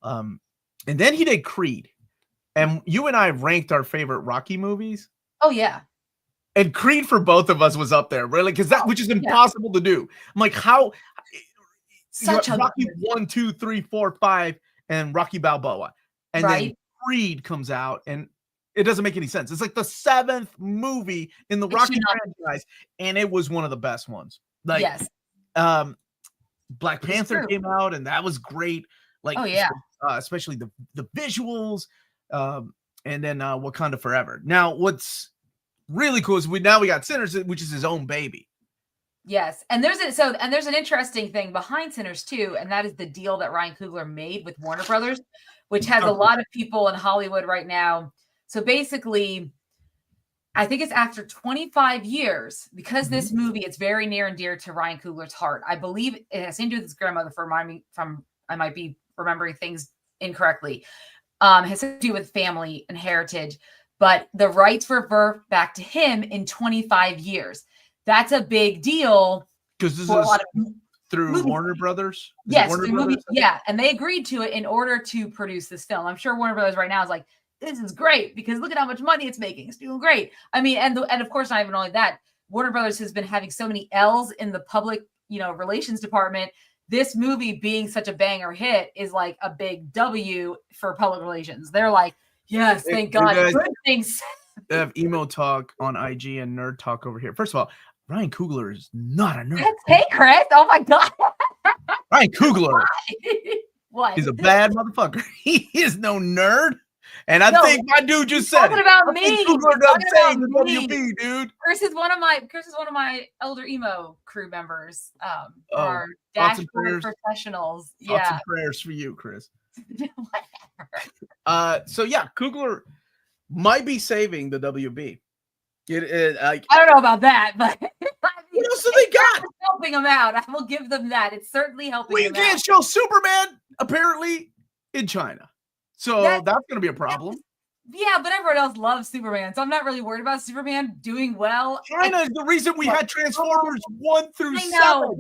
And then he did Creed. And you and I ranked our favorite Rocky movies. Oh, yeah. And Creed for both of us was up there, really, because which is impossible to do. I'm like, how? Such a Rocky 1, 2, 3, 4, 5, and Rocky Balboa, and then Creed comes out, and it doesn't make any sense. It's like the 7th movie in the Rocky franchise, and it was one of the best ones. Like, Black Panther came out, and that was great. Like, especially the visuals, and then Wakanda Forever. Now, what's really cool is we got Sinners, which is his own baby. Yes, and there's an interesting thing behind Sinners too, and that is the deal that Ryan Coogler made with Warner Brothers, which has a lot of people in Hollywood right now. So basically, I think it's after 25 years, because this movie, it's very near and dear to Ryan Coogler's heart. I believe it has to do with his grandmother. I might be remembering things incorrectly. Has to do with family and heritage, but the rights revert back to him in 25 years. That's a big deal. Because this is through Warner Brothers? Yes, and they agreed to it in order to produce this film. I'm sure Warner Brothers right now is like, this is great because look at how much money it's making. It's doing great. I mean, and of course, not even only that, Warner Brothers has been having so many L's in the public, relations department. This movie being such a banger hit is like a big W for public relations. They're like, yes, thank God. Good things. They have emo talk on IG and nerd talk over here. First of all, Ryan Coogler is not a nerd. Hey, Chris. Oh my God. Ryan Coogler. What? He's a bad motherfucker. He is no nerd. And I think my dude just said talking about me. Coogler doesn't say the WB, dude. Chris is one of my elder emo crew members. Our dashboard professionals. Thoughts and prayers for you, Chris. Whatever. So yeah, Coogler might be saving the WB. I don't know about that, but what else do they got? Helping them out. I will give them that. It's certainly helping. We can't show Superman apparently in China, so that's going to be a problem. Yeah, but everyone else loves Superman, so I'm not really worried about Superman doing well. China is the reason we had Transformers 1 through 7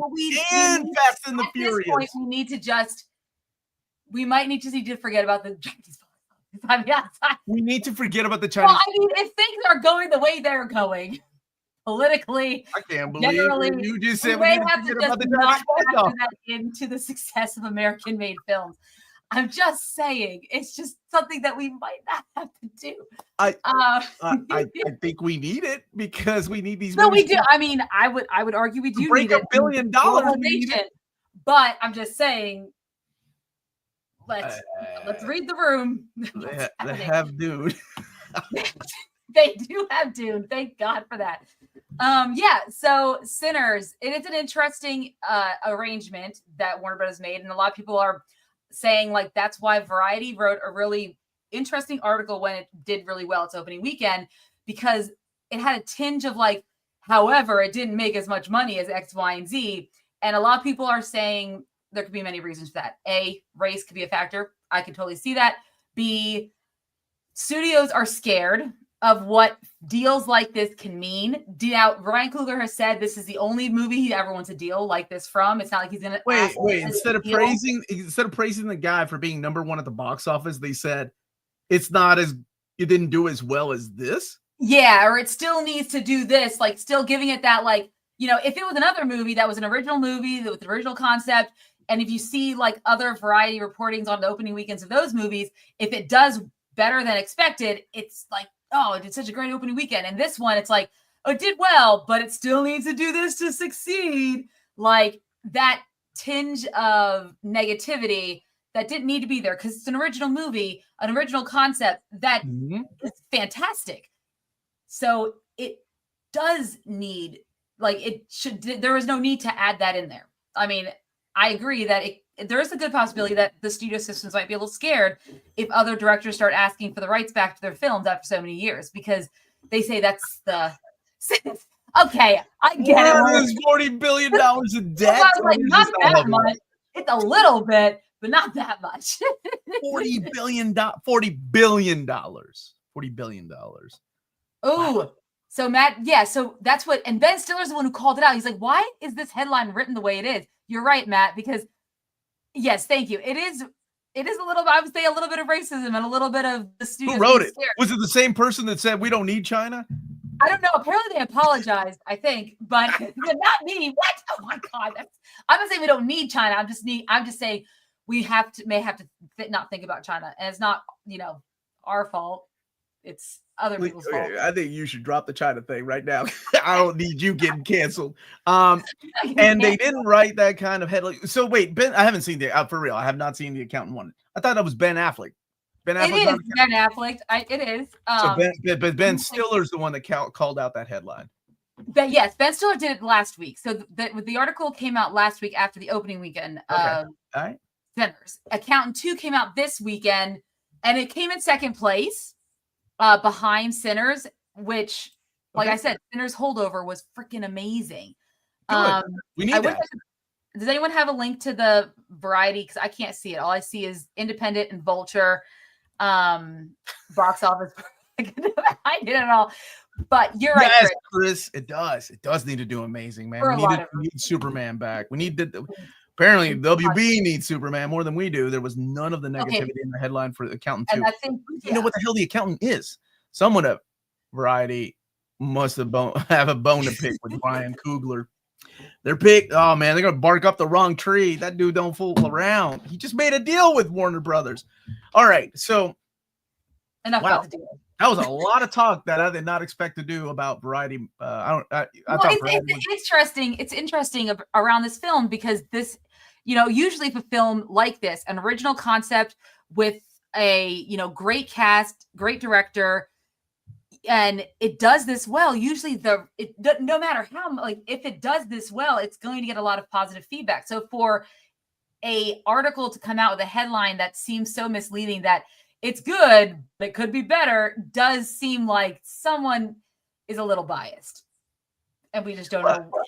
and Fast and the Furious. At this point, we might need to forget about the Chinese. We need to forget about the Chinese. Well, I mean, if things are going the way they're going, politically, I can't believe you just said we may have to just not factor that into the success of American-made films. I'm just saying, it's just something that we might not have to do. I think we need it because we need these. No, we do. I mean, I would argue we do break need $1 billion. But I'm just saying, let's read the room. They have Dune. They do have Dune. Thank God for that. Yeah. So Sinners, it is an interesting arrangement that Warner Bros. Made, and a lot of people are saying like that's why Variety wrote a really interesting article when it did really well its opening weekend, because it had a tinge of like, however, it didn't make as much money as X, Y, and Z. And a lot of people are saying there could be many reasons for that. A, race could be a factor. I can totally see that. B, studios are scared of what deals like this can mean. Now, Ryan Coogler has said this is the only movie he ever wants a deal like this from. It's not like he's gonna wait. Instead of praising the guy for being #1 at the box office, they said it didn't do as well as this. Yeah, or it still needs to do this, like still giving it that, like, you know, if it was another movie that was an original movie with the original concept, and if you see like other Variety reportings on the opening weekends of those movies, if it does better than expected, it's like, oh, it did such a great opening weekend. And this one, it's like, oh, it did well, but it still needs to do this to succeed. Like that tinge of negativity that didn't need to be there because it's an original movie, an original concept that is fantastic. So it does need, like, it should, there was no need to add that in there. I mean, I agree that there is a good possibility that the studio systems might be a little scared if other directors start asking for the rights back to their films after so many years, because they say that's the okay. I get it. $40 billion in debt. Like, not that much. It's a little bit, but not that much. $40 billion. $40 billion. $40 billion. Oh, wow. So Matt, yeah, so that's what, and Ben Stiller's the one who called it out. He's like, why is this headline written the way it is? You're right, Matt, because yes, thank you. It is a little, I would say, a little bit of racism and a little bit of the studio. Who wrote it? Was it the same person that said we don't need China? I don't know. Apparently they apologized, I think, but not me. What? Oh my God. I'm not saying we don't need China. I'm just saying we may have to not think about China. And it's not, our fault. It's other people's fault. I think you should drop the China thing right now. I don't need you getting canceled. And they didn't write that kind of headline. So wait, Ben, I haven't seen for real. I have not seen The Accountant one. I thought that was Ben Affleck. Ben Affleck. It is Ben Affleck. It is. So Ben Stiller's the one that called out that headline. But yes, Ben Stiller did it last week. So the article came out last week after the opening weekend of Sinners. Accountant 2 came out this weekend, and it came in second place. Behind Sinners, which, like I said, Sinners Holdover was freaking amazing. We need that. Does anyone have a link to the Variety? Because I can't see it. All I see is Independent and Vulture, box office. I did it all. But you're right, Chris. It does. It does need to do amazing, man. We need Superman back. We need apparently WB needs Superman more than we do. There was none of the negativity in the headline for The Accountant 2. And I think, you know what the hell The Accountant is? Someone at Variety must have a bone to pick with Ryan Coogler. They're picked. Oh man, they're gonna bark up the wrong tree. That dude don't fool around. He just made a deal with Warner Brothers. All right, so enough about the deal. That was a lot of talk that I did not expect to do about Variety. It's interesting. It's interesting around this film because this, usually if a film like this, an original concept with a, great cast, great director, and it does this well, usually no matter how, like, if it does this well, it's going to get a lot of positive feedback. So for a article to come out with a headline that seems so misleading that it's good, but it could be better, does seem like someone is a little biased. and we just don't know what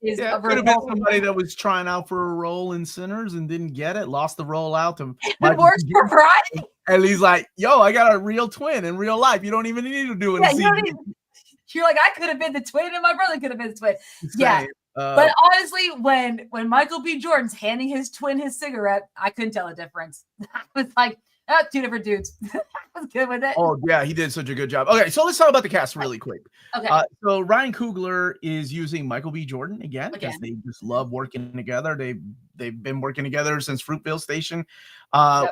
is. Yeah, could have been somebody that was trying out for a role in Sinners and didn't get it, lost the role out to it works for variety. And he's like, yo, I got a real twin in real life. You don't even need to do it. You're like, I could have been the twin and my brother could have been the twin. Yeah. But honestly, when Michael B. Jordan's handing his twin his cigarette, I couldn't tell a difference. I was like, two different dudes. I was good with it. Oh, yeah, he did such a good job. Okay, so let's talk about the cast really quick. Okay. So Ryan Coogler is using Michael B. Jordan again because they just love working together. They've been working together since Fruitvale Station.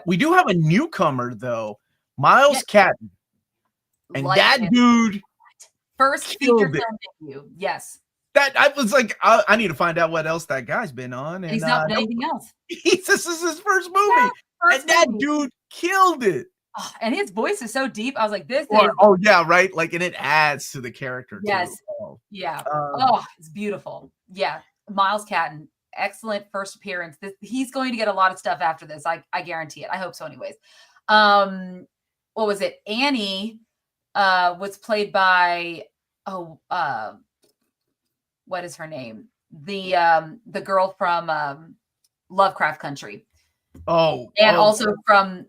We do have a newcomer, though, Miles Catton. And that dude first feature film debut. Yes. That I was like, I need to find out what else that guy's been on. And he's not done anything else. This is his first movie. That dude killed it. Oh, and his voice is so deep. I was like, this is. Oh, yeah, right. Like, and it adds to the character. Yes. Too. Yeah. It's beautiful. Yeah. Miles Catton, excellent first appearance. He's going to get a lot of stuff after this. I guarantee it. I hope so, anyways. What was it? Annie was played by what is her name? The girl from Lovecraft Country. Also from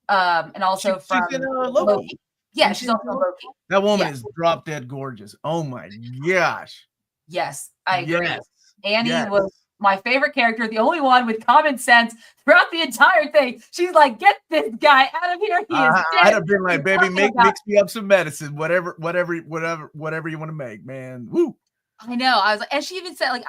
Loki. Yeah, she's also Loki. That woman is drop dead gorgeous. Oh my gosh. Yes, I agree. Yes. Annie was my favorite character, the only one with common sense throughout the entire thing. She's like, get this guy out of here. He is dead. I'd have been like, baby, mix me up some medicine, whatever you want to make, man. Woo. I know. I was like, and she even said, like,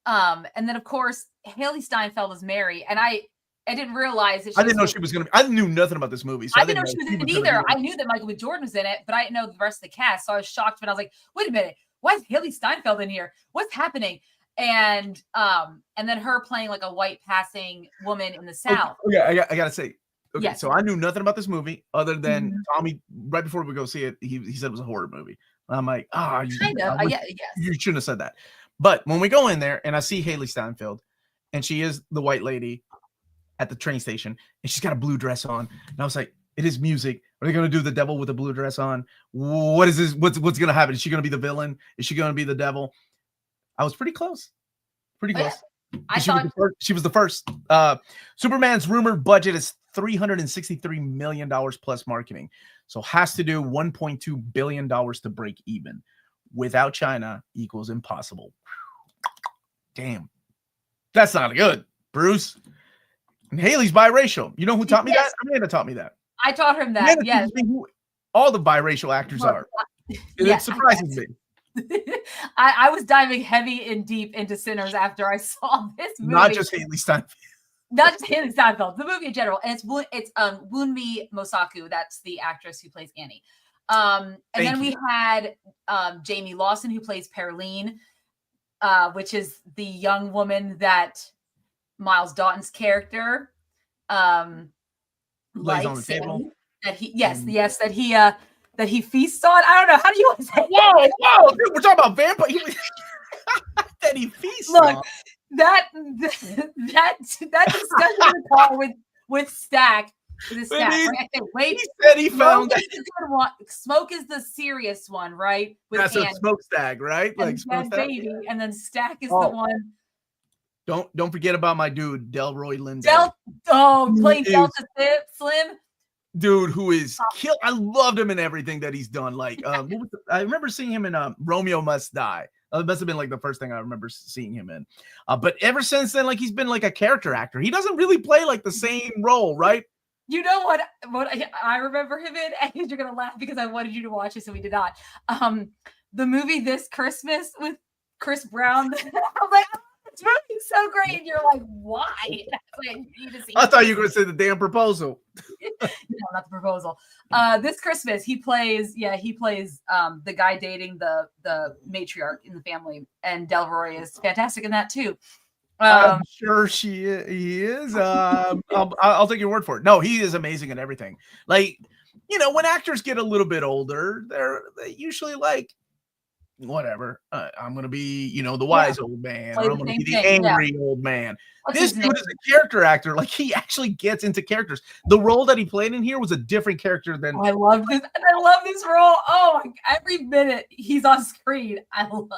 and then of course Haley Steinfeld is Mary, and I didn't realize that I didn't know she was gonna be. I knew nothing about this movie, so I didn't know she was in it either. I knew that Michael B. Jordan was in it, but I didn't know the rest of the cast. So I was shocked when I was like, wait a minute, why is Haley Steinfeld in here? What's happening? And then her playing like a white passing woman in the South. Okay, I gotta say, okay, so I knew nothing about this movie other than Tommy. Right before we go see it, he said it was a horror movie. I'm like, you shouldn't have said that. But when we go in there and I see Haley Steinfeld, and she is the white lady at the train station, and she's got a blue dress on, and I was like, it is music. Are they going to do the devil with the blue dress on? What is this? What's going to happen? Is she going to be the villain? Is she going to be the devil? I was pretty close. She was the first. Superman's rumored budget is $363 million plus marketing. So has to do $1.2 billion to break even. Without China equals impossible. Damn. That's not good, Bruce. And Haley's biracial. You know who taught me that? Amanda taught me that. I taught him that, yes. All the biracial actors are. It surprises me. I was diving heavy and deep into Sinners after I saw this movie. Not just Haley Steinfeld. Not just Haley Steinfeld, the movie in general. And it's Wunmi Mosaku. That's the actress who plays Annie. Then we had Jamie Lawson, who plays Pearline, which is the young woman that Miles Daughton's character lays on the table. That he feasts on. I don't know. How do you want to say? Whoa, dude, we're talking about vampires. That he feasts on. That discussion with Stack. He said he found that. Smoke is the serious one, right? That's a Smokestack, right? Like baby, and then Stack is the one. Don't forget about my dude Delroy Lindo. Playing Delta Slim. Dude, who is killed. I loved him in everything that he's done. Like, I remember seeing him in Romeo Must Die. It must have been like the first thing I remember seeing him in. But ever since then, like, he's been like a character actor. He doesn't really play like the same role, right? You know what I remember him in, and you're gonna laugh because I wanted you to watch it, so we did not. The movie This Christmas with Chris Brown. I'm like, this movie's so great, and you're like, why? Like, you need to see I thought you were gonna say The Damn Proposal. No, not The Proposal. This Christmas, he plays the guy dating the matriarch in the family, and Delroy is fantastic in that too. I'm sure he is. I'll take your word for it. No, he is amazing in everything. Like, when actors get a little bit older, they usually like, whatever. I'm gonna be, the wise old man, or I'm gonna be the thing. angry old man. What's This dude is a character actor. Like, he actually gets into characters. The role that he played in here was a different character than. I love this. And I love this role. Oh, every minute he's on screen. I love.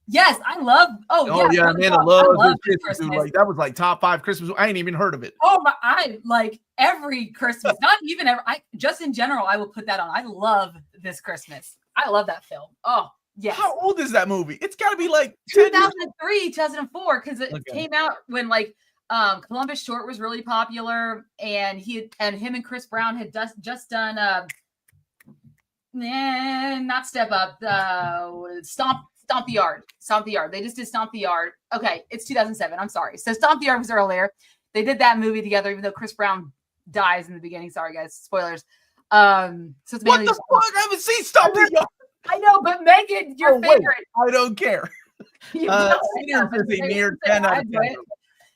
Yes, I love. Oh yeah, Amanda loves Christmas. Dude, like, that was like top 5 Christmas. I ain't even heard of it. Oh my! I like every Christmas. Not even ever. Just in general, I will put that on. I love This Christmas. I love that film. Oh yes. How old is that movie? It's got to be like 2003, 2004, because it came out when Columbus Short was really popular, and him and Chris Brown had just done not Step Up, Stomp the Yard. They just did Stomp the Yard. Okay, it's 2007. I'm sorry. So Stomp the Yard was earlier. They did that movie together, even though Chris Brown dies in the beginning. Sorry, guys. Spoilers. So it's what the fuck? I haven't seen Stomp the Yard. I know, but Megan, your favorite. I don't care. Near 10 out of 10.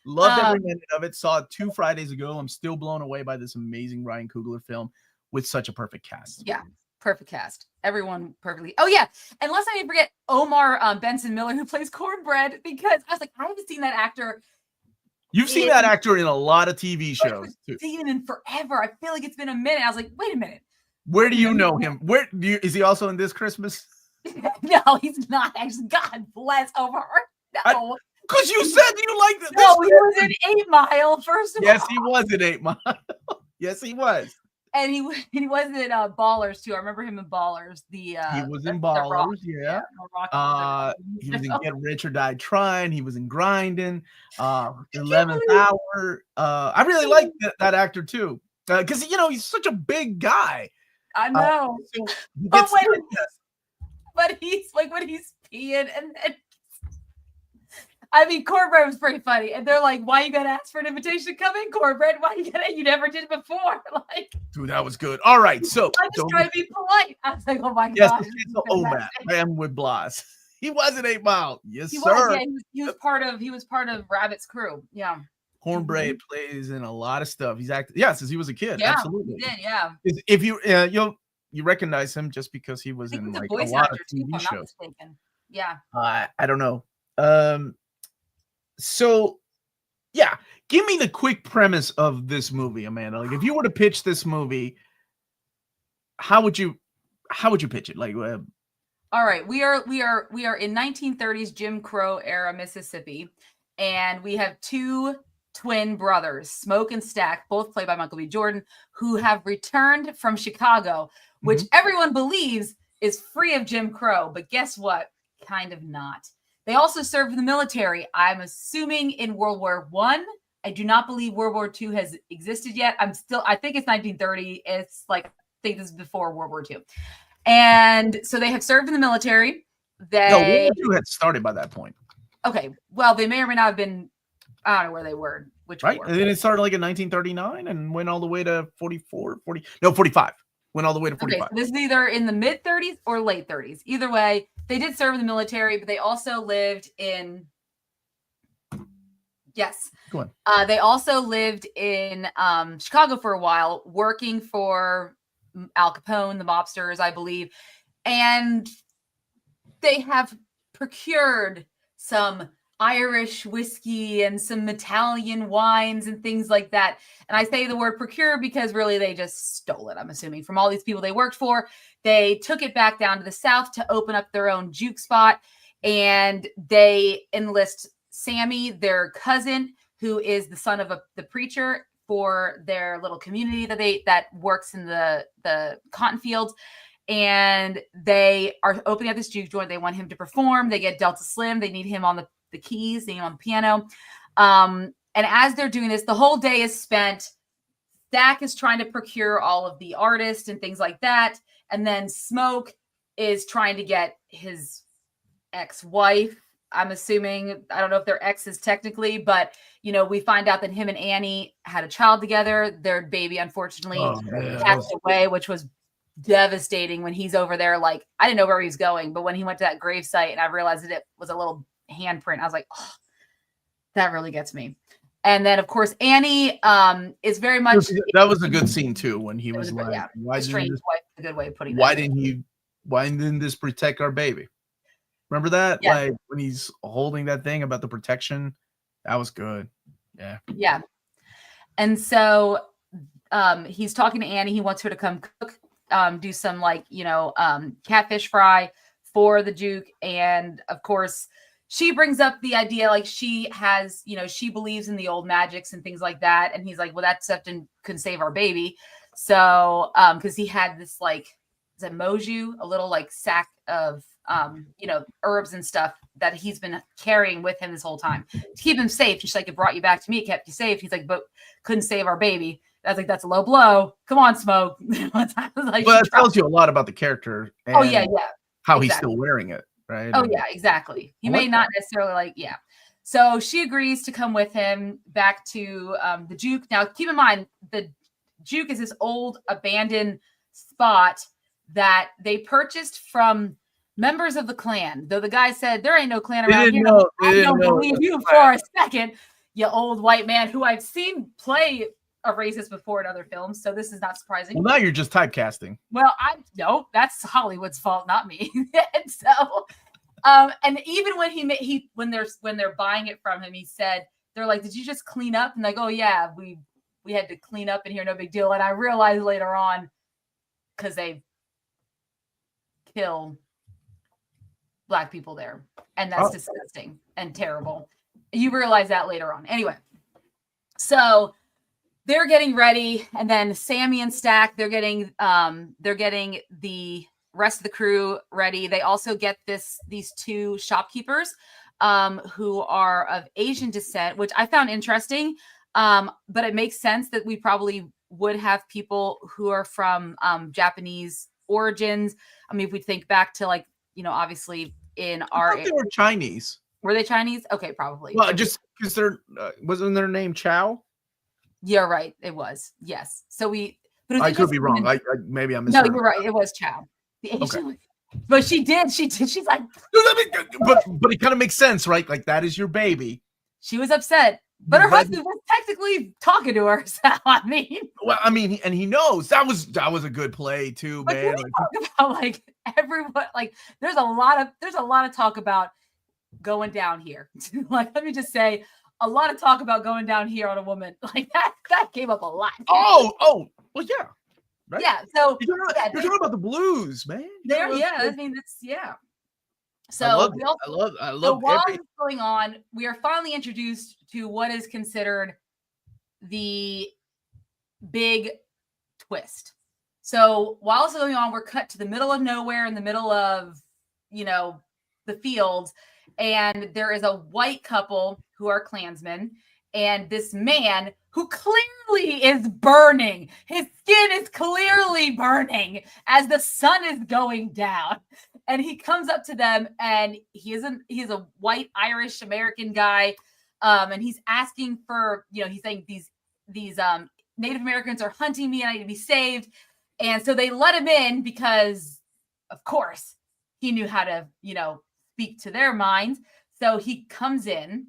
Loved every minute of it. Saw it 2 Fridays ago. I'm still blown away by this amazing Ryan Coogler film with such a perfect cast. Yeah. Perfect cast. Everyone perfectly. Oh, yeah. And let's not even forget Omar Benson Miller, who plays Cornbread, because I was like, I haven't seen that actor. You've seen that actor in a lot of TV shows, too. Seen him in forever. I feel like it's been a minute. I was like, wait a minute. Where do you know him? Is he also in This Christmas? No, he's not. Actually, God bless Omar. No. Because you said you liked it. No, he was in 8 Mile, first of all. Yes, he was in 8 Mile. Yes, he was. And he was in Ballers too. I remember him in Ballers. He was in Ballers, yeah. He was in Get Rich or Die Trying. He was in Grinding. 11th Hour. I really like that actor too, because he's such a big guy. I know. But he's like when he's peeing, and then Cornbread was pretty funny. And they're like, why you gotta ask for an invitation to come in, Cornbread? You never did before. Like, dude, that was good. All right. So I just try to be polite. I was like, oh my God. Yes, I am with Blas. He was in 8 Mile. Yes, he sir. He was part of Rabbit's crew. Yeah. Cornbread plays in a lot of stuff. He's acted, since he was a kid. Yeah, absolutely. He did, yeah. If you recognize him just because he was in like a lot of TV shows. Yeah. I don't know. So, yeah, give me the quick premise of this movie, Amanda. Like, if you were to pitch this movie, how would you pitch it? Like, all right, we are in 1930s Jim Crow era Mississippi, and we have 2 twin brothers, Smoke and Stack, both played by Michael B. Jordan, who have returned from Chicago, which everyone believes is free of Jim Crow, but guess what? Kind of not. They also served in the military, I'm assuming in World War I. I do not believe World War II has existed yet. I think it's 1930. It's like, I think this is before World War II. And so they have served in the military. No, World War II had started by that point. Okay. Well, they may or may not have been, I don't know where they were. Right. And then it started like in 1939 and went all the way to 45. Went all the way to 45. Okay, so this is either in the mid 30s or late 30s. Either way, they did serve in the military, but they also lived in. Yes. Go on. They also lived in Chicago for a while, working for Al Capone, the mobsters, I believe. And they have procured some Irish whiskey and some Italian wines and things like that. And I say the word procure because really they just stole it, I'm assuming, from all these people they worked for. They took it back down to the South to open up their own juke spot. And they enlist Sammy, their cousin, who is the son of the preacher, for their little community that works in the cotton fields. And they are opening up this juke joint. They want him to perform. They get Delta Slim. They need him on the keys, they need him on the piano. And as they're doing this, the whole day is spent. Stack is trying to procure all of the artists and things like that. And then Smoke is trying to get his ex-wife, I'm assuming. I don't know if they're exes technically, but we find out that him and Annie had a child together. Their baby, unfortunately, passed away, which was devastating when he's over there. Like, I didn't know where he was going, but when he went to that gravesite and I realized that it was a little handprint, I was like, oh, that really gets me. And then, of course, Annie is very much. That was a good scene too, when he was like, "Why didn't a good way of putting why didn't this protect our baby?" Remember that? Yeah. Like when he's holding that thing about the protection. That was good. Yeah. Yeah. And so he's talking to Annie. He wants her to come cook, do some like, catfish fry for the Duke. And of course, she brings up the idea like she has, she believes in the old magics and things like that. And he's like, well, that stuff couldn't save our baby. So, because he had this like, is it moju, a little like sack of, herbs and stuff that he's been carrying with him this whole time to keep him safe. She's like, it brought you back to me, it kept you safe. He's like, but couldn't save our baby. I was like, that's a low blow. Come on, Smoke. Like, well, that tells you a lot about the character. And how exactly. He's still wearing it, right? Oh, yeah, exactly. He may not necessarily like, yeah. So she agrees to come with him back to the Juke. Now, keep in mind, the Juke is this old abandoned spot that they purchased from members of the clan. Though the guy said, there ain't no clan around here. I don't believe you for a second, you old white man who I've seen play a racist before in other films, so this is not surprising. Well, now you're just typecasting. Well, no, that's Hollywood's fault, not me. And so, and even when they're buying it from him, he said, they're like, did you just clean up? And they go, yeah, we had to clean up in here, no big deal. And I realized later on, because they kill Black people there, and that's disgusting and terrible. You realize that later on. Anyway, so they're getting ready, and then Sammy and Stack, they're getting the rest of the crew ready. They also get these two shopkeepers who are of Asian descent, which I found interesting. But it makes sense that we probably would have people who are from Japanese origins. I mean, if we think back to like, obviously in our they were Chinese. Were they Chinese? Okay, probably. Well, just because wasn't their name Chow? Yeah, right. It was. Yes. So I could be wrong. Maybe I'm No, you're right. It was Chow. The Asian. Okay. But she did. She's like. But it kind of makes sense, right? Like that is your baby. She was upset, but her husband was technically talking to her. So I mean. Well, I mean, and he knows that was a good play too, but man. Talk about like everyone. Like there's a lot of talk about going down here. Like let me just say. A lot of talk about going down here on a woman like that came up a lot. Oh, well, yeah, right? Yeah. So you're talking about the blues, man. I mean, that's yeah. So I love. So while this is going on, we are finally introduced to what is considered the big twist. So while it's going on, we're cut to the middle of nowhere, in the middle of the fields. And there is a white couple who are Klansmen, and this man who clearly is burning. His skin is clearly burning as the sun is going down. And he comes up to them, and he's a white Irish American guy, and he's asking for, he's saying these Native Americans are hunting me, and I need to be saved. And so they let him in because, of course, he knew how to, speak to their minds. So he comes in,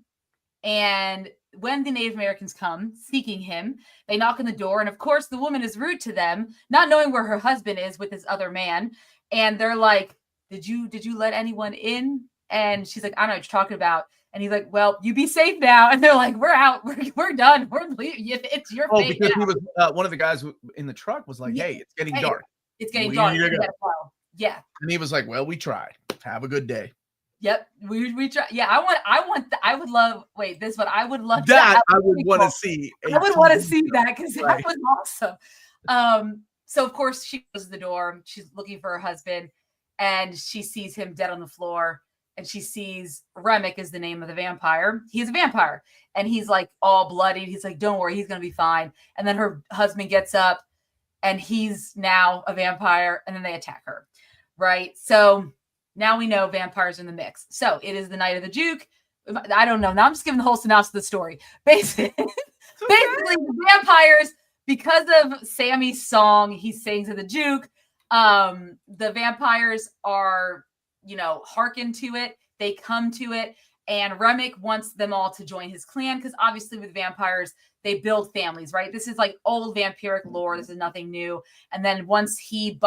and when the Native Americans come seeking him, they knock on the door. And of course, the woman is rude to them, not knowing where her husband is with this other man. And they're like, did you let anyone in? And she's like, I don't know what you're talking about. And he's like, well, you be safe now. And they're like, we're out. We're done. We're leaving. It's your fate because now. He was one of the guys in the truck was like, hey, it's getting dark. It's getting dark. Yeah. And he was like, well, we tried. Have a good day. Yep, we try. Yeah, I would love. Wait, this one I would love. That I would want to see. I would want to see that because that was awesome. So of course she goes to the door. She's looking for her husband, and she sees him dead on the floor. And she sees Remick is the name of the vampire. He's a vampire, and he's like all bloodied. He's like, "Don't worry, he's gonna be fine." And then her husband gets up, and he's now a vampire. And then they attack her. Right. So. Now we know vampires are in the mix. So it is the night of the Duke. I don't know. Now I'm just giving the whole synopsis of the story. Basically, the vampires, because of Sammy's song he sings to the Duke, the vampires are, hearken to it. They come to it. And Remick wants them all to join his clan because obviously with vampires, they build families, right? This is like old vampiric lore. This is nothing new. And then once he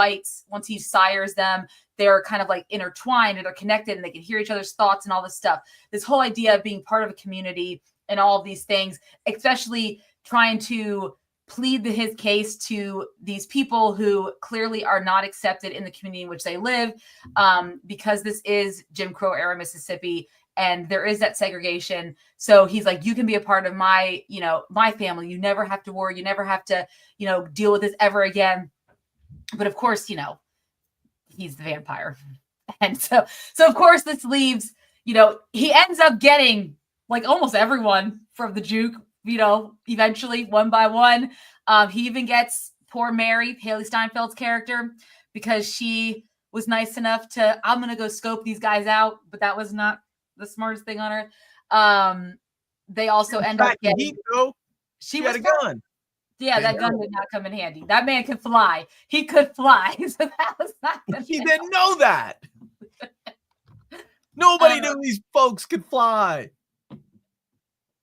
sires them, they're kind of like intertwined and they're connected and they can hear each other's thoughts and all this stuff. This whole idea of being part of a community and all of these things, especially trying to plead his case to these people who clearly are not accepted in the community in which they live, because this is Jim Crow era Mississippi and there is that segregation. So he's like, you can be a part of my, you know, my family. You never have to worry. You never have to, you know, deal with this ever again. But of course, you know, he's the vampire. And so of course this leaves, you know, he ends up getting like almost everyone from the juke, you know, eventually one by one. He even gets poor Mary, Haley Steinfeld's character, because she was nice enough to, I'm going to go scope these guys out. But that was not the smartest thing on earth. They also end up getting, she had a gun. Yeah, that gun did not come in handy. That man could fly. He could fly. So that was not good. He didn't know that. Nobody knew these folks could fly.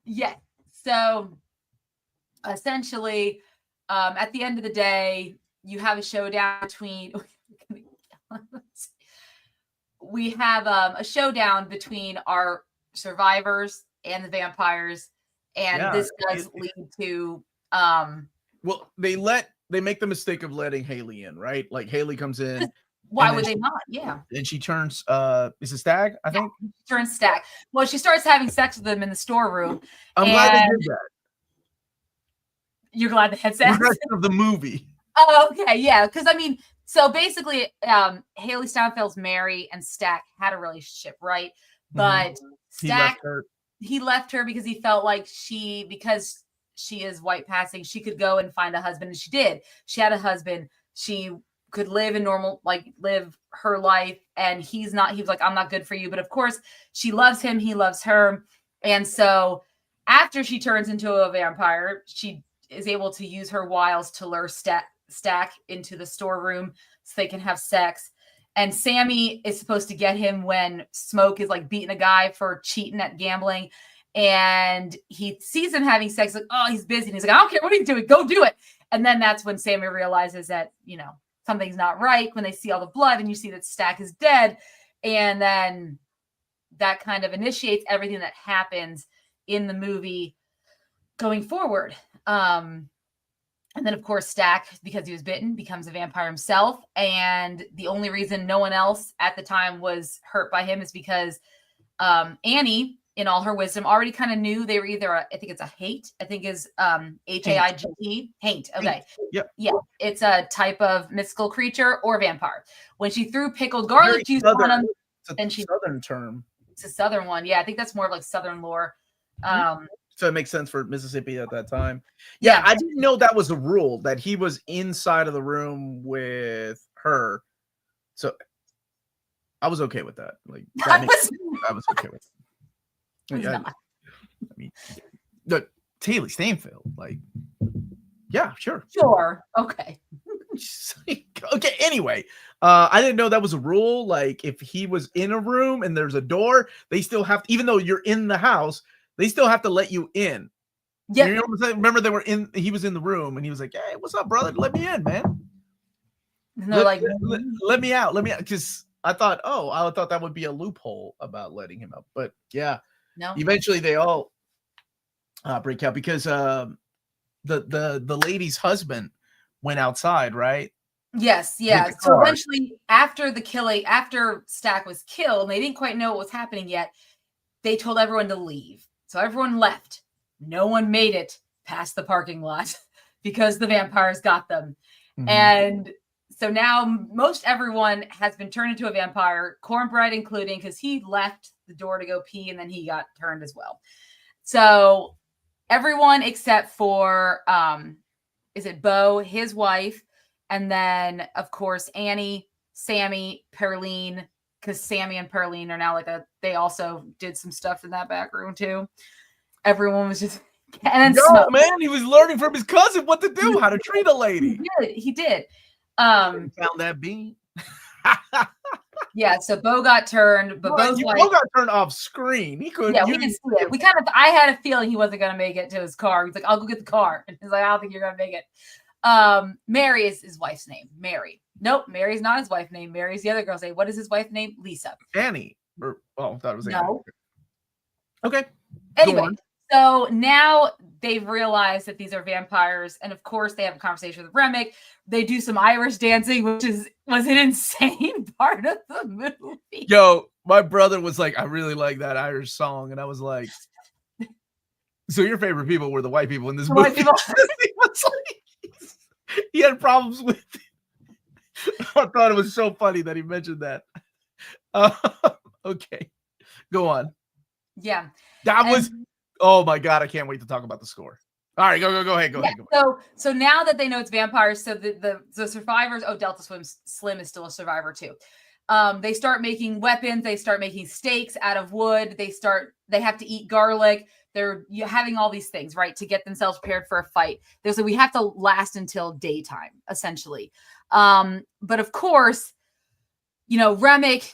Yeah. So essentially, at the end of the day, you have a showdown between we have a showdown between our survivors and the vampires, and this does lead to well, they make the mistake of letting Haley in, right? Like Haley comes in. Why would they not? Yeah. And she turns is it Stag, I think? She turns Stag. Well, she starts having sex with them in the storeroom. I'm glad they did that. You're glad they had sex? The rest of the movie. Oh, okay, yeah. Because I mean, so basically, Haley Steinfeld's Mary and Stack had a relationship, right? But Stack, he left her because he felt like because she is white passing, she could go and find a husband, and she did. She had a husband. She could live live her life, and he was like, I'm not good for you. But of course, she loves him. He loves her. And so after she turns into a vampire, she is able to use her wiles to lure Stack into the storeroom so they can have sex. And Sammy is supposed to get him when Smoke is like beating a guy for cheating at gambling. And he sees him having sex, like, oh, he's busy. And he's like, I don't care what he's doing. Go do it. And then that's when Sammy realizes that, you know, something's not right, when they see all the blood and you see that Stack is dead. And then that kind of initiates everything that happens in the movie going forward. And then, of course, Stack, because he was bitten, becomes a vampire himself. And the only reason no one else at the time was hurt by him is because Annie, in all her wisdom, already kind of knew they were either, I think it's a hate. I think is Haigt. Haint. Okay. Yep. Yeah. It's a type of mystical creature or vampire. When she threw pickled garlic juice on him, it's a southern term. It's a southern one. Yeah. I think that's more of like southern lore. So it makes sense for Mississippi at that time. Yeah. I didn't know that was a rule, that he was inside of the room with her. So I was okay with that. Like I was okay with it. Yeah, I mean, the Haley Steinfeld, like, yeah, sure. Okay. Okay. Anyway, I didn't know that was a rule. Like, if he was in a room and there's a door, they still have to, even though you're in the house, they still have to let you in. Yeah. You know what I'm saying? Remember, he was in the room and he was like, "Hey, what's up, brother? Let me in, man." And they're like, let me out. Because I thought that would be a loophole about letting him out. But yeah. No. Eventually, they all break out because the lady's husband went outside, right? Yes, yeah. So eventually, after Stack was killed, and they didn't quite know what was happening yet, they told everyone to leave. So everyone left. No one made it past the parking lot because the vampires got them. Mm-hmm. And so now most everyone has been turned into a vampire, Cornbread including, because he left the door to go pee and then he got turned as well. So everyone except for is it Bo, his wife, and then of course Annie, Sammy, Perline, because Sammy and Perline are now they also did some stuff in that back room too. Everyone was just and then man, he was learning from his cousin what to do, how to treat a lady. He did. Found that bean. Yeah, so Bo got turned, but Bo got turned off screen. He couldn't. Yeah, we didn't see it. I had a feeling he wasn't going to make it to his car. He's like, "I'll go get the car," and he's like, "I don't think you're going to make it." Mary is his wife's name, Mary. Nope, Mary's not his wife name. Mary's the other girl's name. What is his wife name? Lisa. Annie. Or I thought it was Annie. No. Okay. Anyway, so now they've realized that these are vampires, and of course they have a conversation with Remick. They do some Irish dancing, which was an insane part of the movie. Yo, my brother was like, I really like that Irish song, and I was like, so your favorite people were the white people in this movie? White people. He had problems with it. I thought it was so funny that he mentioned that. Okay, go on. Yeah, that was. Oh my god, I can't wait to talk about the score. All right, go ahead. Go ahead. So now that they know it's vampires, so the survivors. Oh, Delta Slim is still a survivor too. They start making weapons. They start making stakes out of wood. They have to eat garlic. They're having all these things, right, to get themselves prepared for a fight. So we have to last until daytime, essentially. But of course, Remick,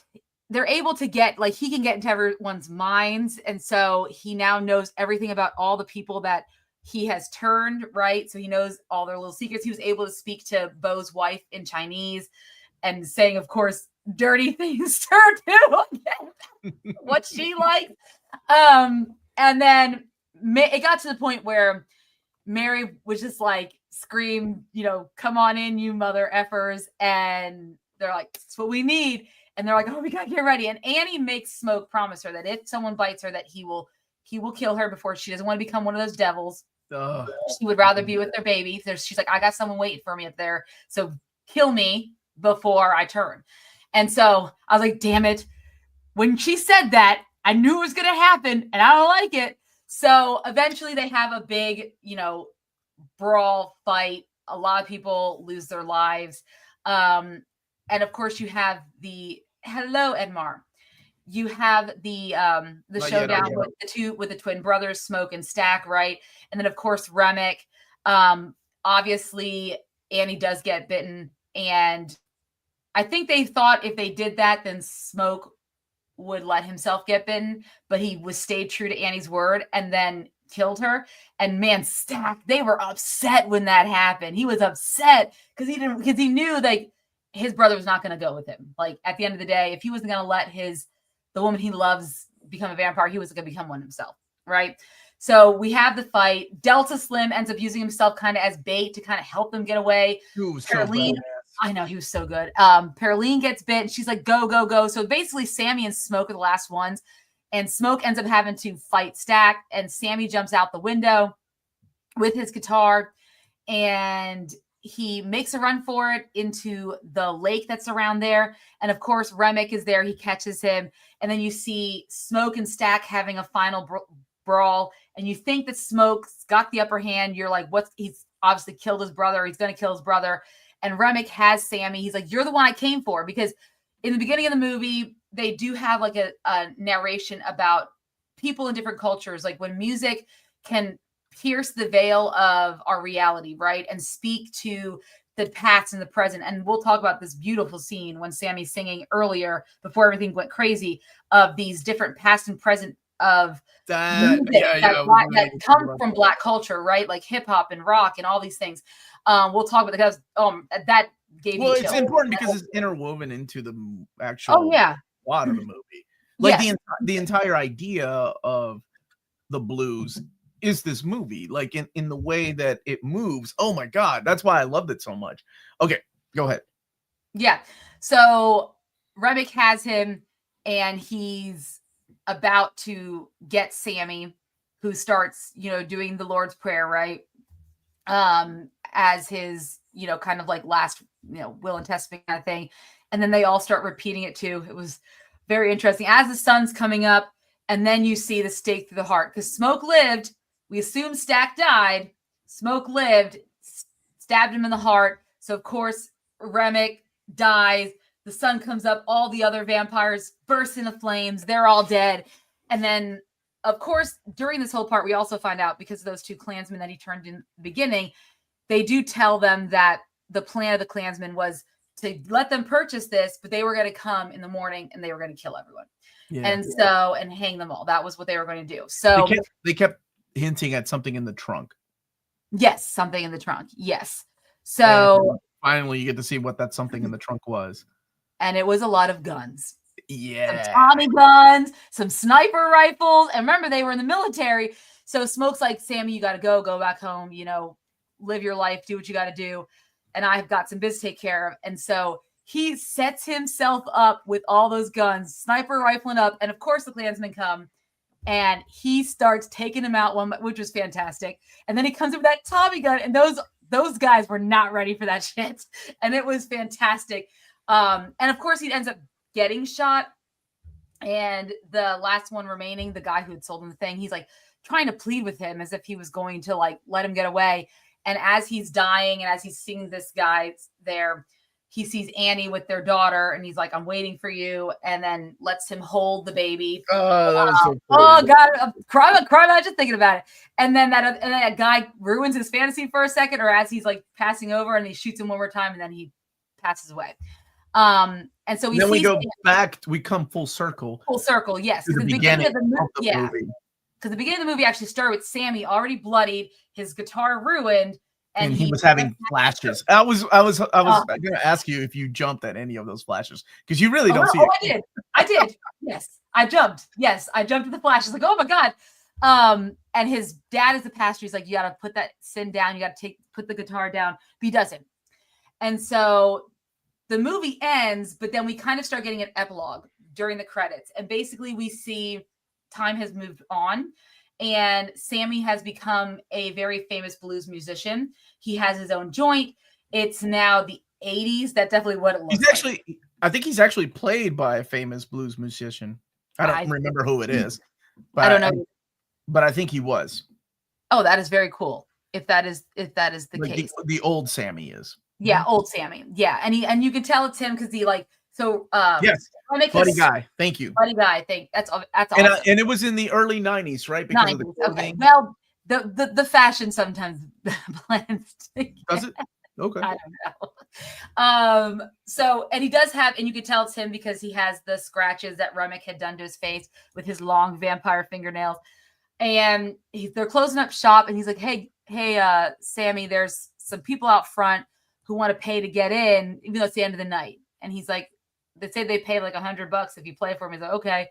they're able to get, like, he can get into everyone's minds. And so he now knows everything about all the people that he has turned, right? So he knows all their little secrets. He was able to speak to Beau's wife in Chinese and saying, of course, dirty things to her too. What she liked. And then it got to the point where Mary was just like, scream, come on in, you mother effers. And they're like, that's what we need. And they're like, oh, we got to get ready. And Annie makes Smoke promise her that if someone bites her, that he will kill her before. She doesn't want to become one of those devils. She would rather be with their baby. She's like, I got someone waiting for me up there. So kill me before I turn. And so I was like, damn it. When she said that, I knew it was going to happen, and I don't like it. So eventually they have a big, brawl fight. A lot of people lose their lives. And of course you have hello, Edmar. You have the showdown with the twin brothers, Smoke and Stack, right? And then of course Remick. Obviously Annie does get bitten, and I think they thought if they did that, then Smoke would let himself get bitten, but he stayed true to Annie's word and then killed her. And man, Stack, they were upset when that happened. He was upset because he knew like his brother was not going to go with him. Like at the end of the day, if he wasn't going to let the woman he loves become a vampire, he was going to become one himself, right? So we have the fight. Delta Slim ends up using himself kind of as bait to kind of help them get away. I know, he was so good. Pearline gets bit. She's like, go, go, go. So basically Sammy and Smoke are the last ones. And Smoke ends up having to fight Stack. And Sammy jumps out the window with his guitar. And he makes a run for it into the lake that's around there. And of course, Remick is there. He catches him. And then you see Smoke and Stack having a final brawl. And you think that Smoke's got the upper hand. You're like, he's obviously killed his brother. He's going to kill his brother. And Remick has Sammy. He's like, you're the one I came for. Because in the beginning of the movie, they do have like a narration about people in different cultures. Like when music can pierce the veil of our reality, right? And speak to the past and the present. And we'll talk about this beautiful scene when Sammy's singing earlier, before everything went crazy, of these different past and present of that come from Black culture, right? Like hip hop and rock and all these things. We'll talk about because that gave me. It's important because it's interwoven into the actual plot of the movie. Like the entire idea of the blues is this movie, like in the way that it moves. Oh my god, that's why I loved it so much. Okay, go ahead. Yeah, so Remick has him, and he's about to get Sammy, who starts, doing the Lord's Prayer, right? As his, kind of like last, will and testament kind of thing. And then they all start repeating it too. It was very interesting. As the sun's coming up, and then you see the stake through the heart. Because Smoke lived. We assume Stack died. Smoke lived, stabbed him in the heart. So, of course, Remick dies. The sun comes up. All the other vampires burst into flames. They're all dead. And then, of course, during this whole part, we also find out, because of those two Klansmen that he turned in the beginning, they do tell them that the plan of the Klansmen was to let them purchase this, but they were going to come in the morning and they were going to kill everyone. And hang them all. That was what they were going to do. So they kept hinting at something in the trunk. Yes, something in the trunk. Yes. So Finally, you get to see what that something in the trunk was. And it was a lot of guns. Yeah. Some Tommy guns, some sniper rifles. And remember, they were in the military. So Smoke's like, Sammy, you got to go back home, live your life, do what you got to do. And I've got some business to take care of. And so he sets himself up with all those guns, sniper rifling up. And of course, the Klansmen come and he starts taking them out, which was fantastic. And then he comes in with that Tommy gun. And those guys were not ready for that shit. And it was fantastic. And of course, he ends up getting shot. And the last one remaining, the guy who had sold him the thing, he's like trying to plead with him as if he was going to like let him get away. And as he's dying and as he's seeing this guy there, he sees Annie with their daughter and he's like, I'm waiting for you. And then lets him hold the baby. Oh, that was so cool. Oh God, I'm crying just thinking about it. And then that guy ruins his fantasy for a second, or as he's like passing over and he shoots him one more time and then he passes away. And so we go back, we come full circle. Yes. Because the beginning of the movie. Because the beginning of the movie actually started with Sammy already bloodied, his guitar ruined, and he was having flashes. I was going to ask you if you jumped at any of those flashes because you really don't see it. I did. Yes, I jumped. Yes, I jumped at the flashes. Like, oh my God. And his dad is the pastor. He's like, you got to put that sin down. You got to put the guitar down. But he doesn't. And so the movie ends, but then we kind of start getting an epilogue during the credits. And basically we see time has moved on and Sammy has become a very famous blues musician. He has his own joint. It's now the 80s. That's definitely what it looks like. I think he's actually played by a famous blues musician. I don't remember who it is. But I don't know. But I think he was. Oh, that is very cool. If that is the case. The old Sammy is. Yeah, old Sammy. Yeah, and you can tell it's him because he yes, buddy guy. Thank you, buddy guy. That's awesome. And it was in the early 90s, right? Because 90s, of the clothing. Okay. Well, the fashion sometimes blends. Does it? Okay. I don't know. So and he does have, and you can tell it's him because he has the scratches that Remick had done to his face with his long vampire fingernails. And they're closing up shop, and he's like, "Hey, Sammy, there's some people out front who want to pay to get in, even though it's the end of the night." And he's like, they say they pay like $100 if you play for him. He's like, okay.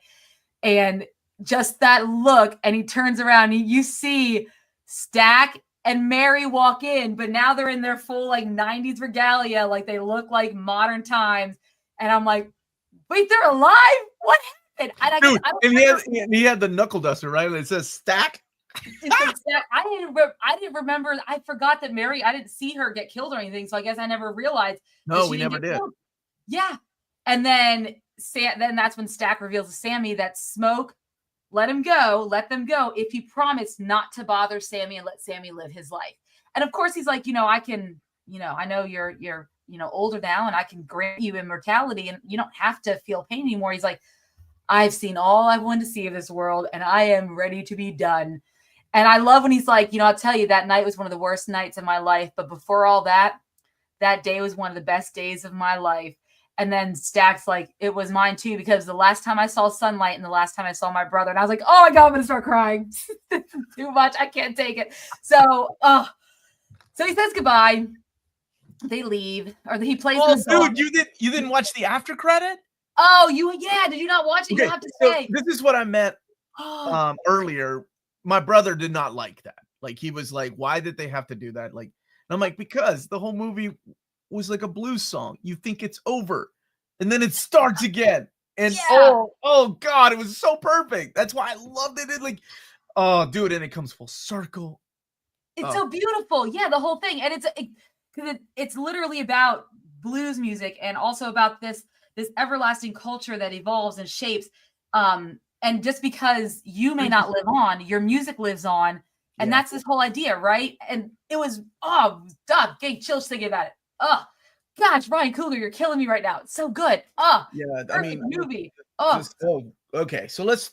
And just that look, and he turns around, and you see Stack and Mary walk in, but now they're in their full like 90s regalia, like they look like modern times. And I'm like, wait, they're alive? What happened? And he had the knuckle duster, right? It says Stack. I didn't remember. I forgot that Mary, I didn't see her get killed or anything. So I guess I never realized. No, we never did. Killed. Yeah. And then that's when Stack reveals to Sammy that Smoke, let them go if you promise not to bother Sammy and let Sammy live his life. And of course he's like, I can, I know you're older now and I can grant you immortality and you don't have to feel pain anymore. He's like, I've seen all I wanted to see of this world and I am ready to be done. And I love when he's like, I'll tell you, that night was one of the worst nights of my life. But before all that day was one of the best days of my life. And then Stack's like, it was mine too, because the last time I saw sunlight and the last time I saw my brother, and I was like, oh my God, I'm going to start crying. This is too much. I can't take it. So he says goodbye. They leave, or he plays. Oh, dude, you didn't watch the after credit? Oh, did you not watch it? Okay, you have to say. This is what I meant earlier. My brother did not like that. Like, he was like, why did they have to do that? Like, and I'm like, because the whole movie was like a blues song. You think it's over and then it starts again. And oh God, it was so perfect. That's why I loved it. Like, oh dude, and it comes full circle. It's so beautiful. Yeah, the whole thing. And it's literally about blues music and also about this everlasting culture that evolves and shapes. And just because you may not live on, your music lives on. And that's this whole idea, right? And it was, getting chills thinking about it. Oh, gosh, Ryan Coogler, you're killing me right now. It's so good. Perfect movie. Okay. So let's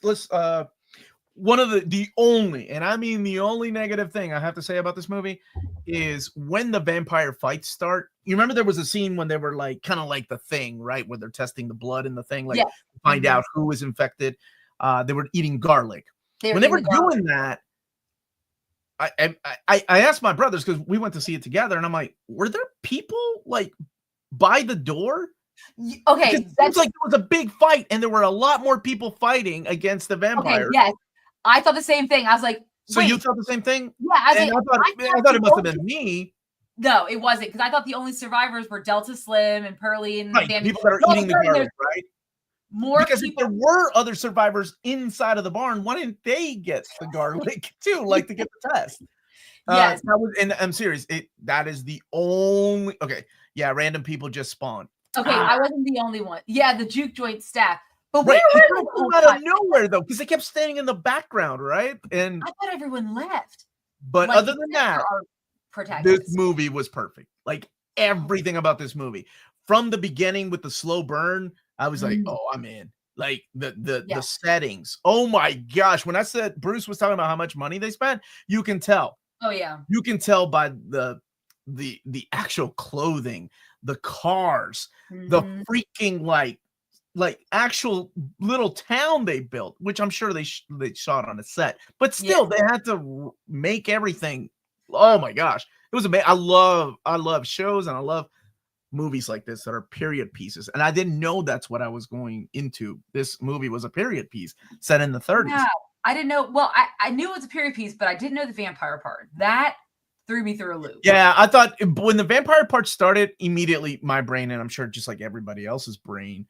one of the only, and I mean the only negative thing I have to say about this movie is when the vampire fights start. You remember there was a scene when they were like kind of like the Thing, right? Where they're testing the blood in the Thing, like to find out who was infected. They were eating garlic. When they were doing that, I asked my brothers because we went to see it together, and I'm like, were there people like by the door? Okay, it seems like there was a big fight, and there were a lot more people fighting against the vampire. Okay, yes, I thought the same thing. I was like, so you thought the same thing? Yeah, I was and like, I thought it must have been me. No, it wasn't, because I thought the only survivors were Delta Slim and Pearly and right, people that are eating the garlic, right? More because people. if there were other survivors inside of the barn, why didn't they get the garlic too, like to get the test? Yes, that was, and I'm serious. That is the only. Okay, yeah, random people just spawned. Okay, I wasn't the only one. Yeah, the juke joint staff. But right, we were out of nowhere though, because they kept standing in the background, right? And I thought everyone left. But like, other than that, this protagonist. movie was perfect. Like everything about this movie, from the beginning with the slow burn, I was like, oh, I'm in. Like the settings. Oh my gosh. When I said Bruce was talking about how much money they spent, you can tell. Oh yeah. You can tell by the actual clothing, the cars, the freaking like actual little town they built, which I'm sure they shot on a set, but still they had to make everything. Oh my gosh, it was amazing. I love shows, and I love movies like this that are period pieces, and I didn't know that's what I was going into. This movie was a period piece set in the 30s. Yeah, I didn't know. Well, I knew it was a period piece, but I didn't know the vampire part. That threw me through a loop. Yeah, I thought when the vampire part started, immediately my brain, and I'm sure just like everybody else's brain,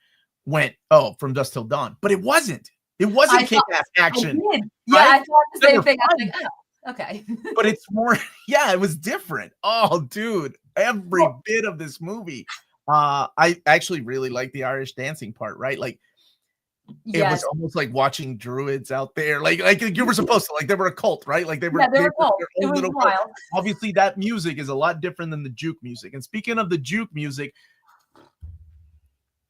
went, oh, From Dusk Till Dawn. But it wasn't. It wasn't kick-ass action. Yeah, right? I thought the same thing. I was like, oh, okay. But it's more, it was different. Oh, dude, every bit of this movie. I actually really like the Irish dancing part, right? Like, it was almost like watching druids out there. Like you were supposed to, like they were a cult, right? Like they were, they were a cult. It was wild. Obviously, that music is a lot different than the juke music. And speaking of the juke music,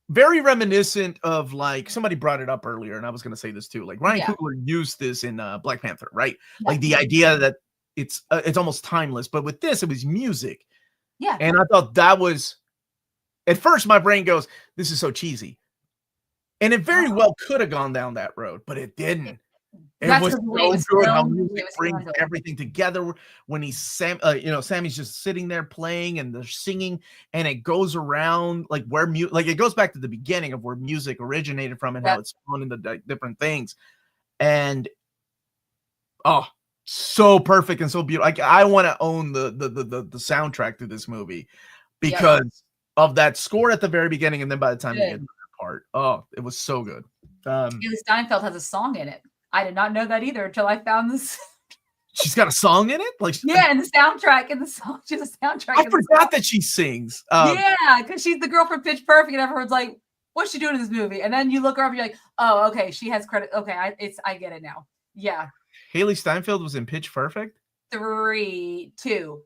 very reminiscent of, like, somebody brought it up earlier, and I was going to say this too. Like Ryan Coogler used this in Black Panther, right? Like the idea that it's almost timeless, but with this, it was music. Yeah. And I thought that was, at first, my brain goes, "This is so cheesy," and it very well could have gone down that road, but it didn't. It was so good how music brings everything together. When he's Sammy's just sitting there playing and they're singing, and it goes around like where it goes back to the beginning of where music originated from and how it's spawned into different things. And so perfect and so beautiful. Like I want to own the soundtrack to this movie because of that score at the very beginning, and then by the time you get to that part, it was so good. Haley Steinfeld has a song in it. I did not know that either until I found this. She's got a song in it? Like, in the soundtrack, in the song. She's a soundtrack. I forgot that she sings. Because she's the girl from Pitch Perfect, and everyone's like, what's she doing in this movie? And then you look her up and you're like, oh, okay, she has credit. Okay, I get it now. Yeah. Haley Steinfeld was in Pitch Perfect? 2.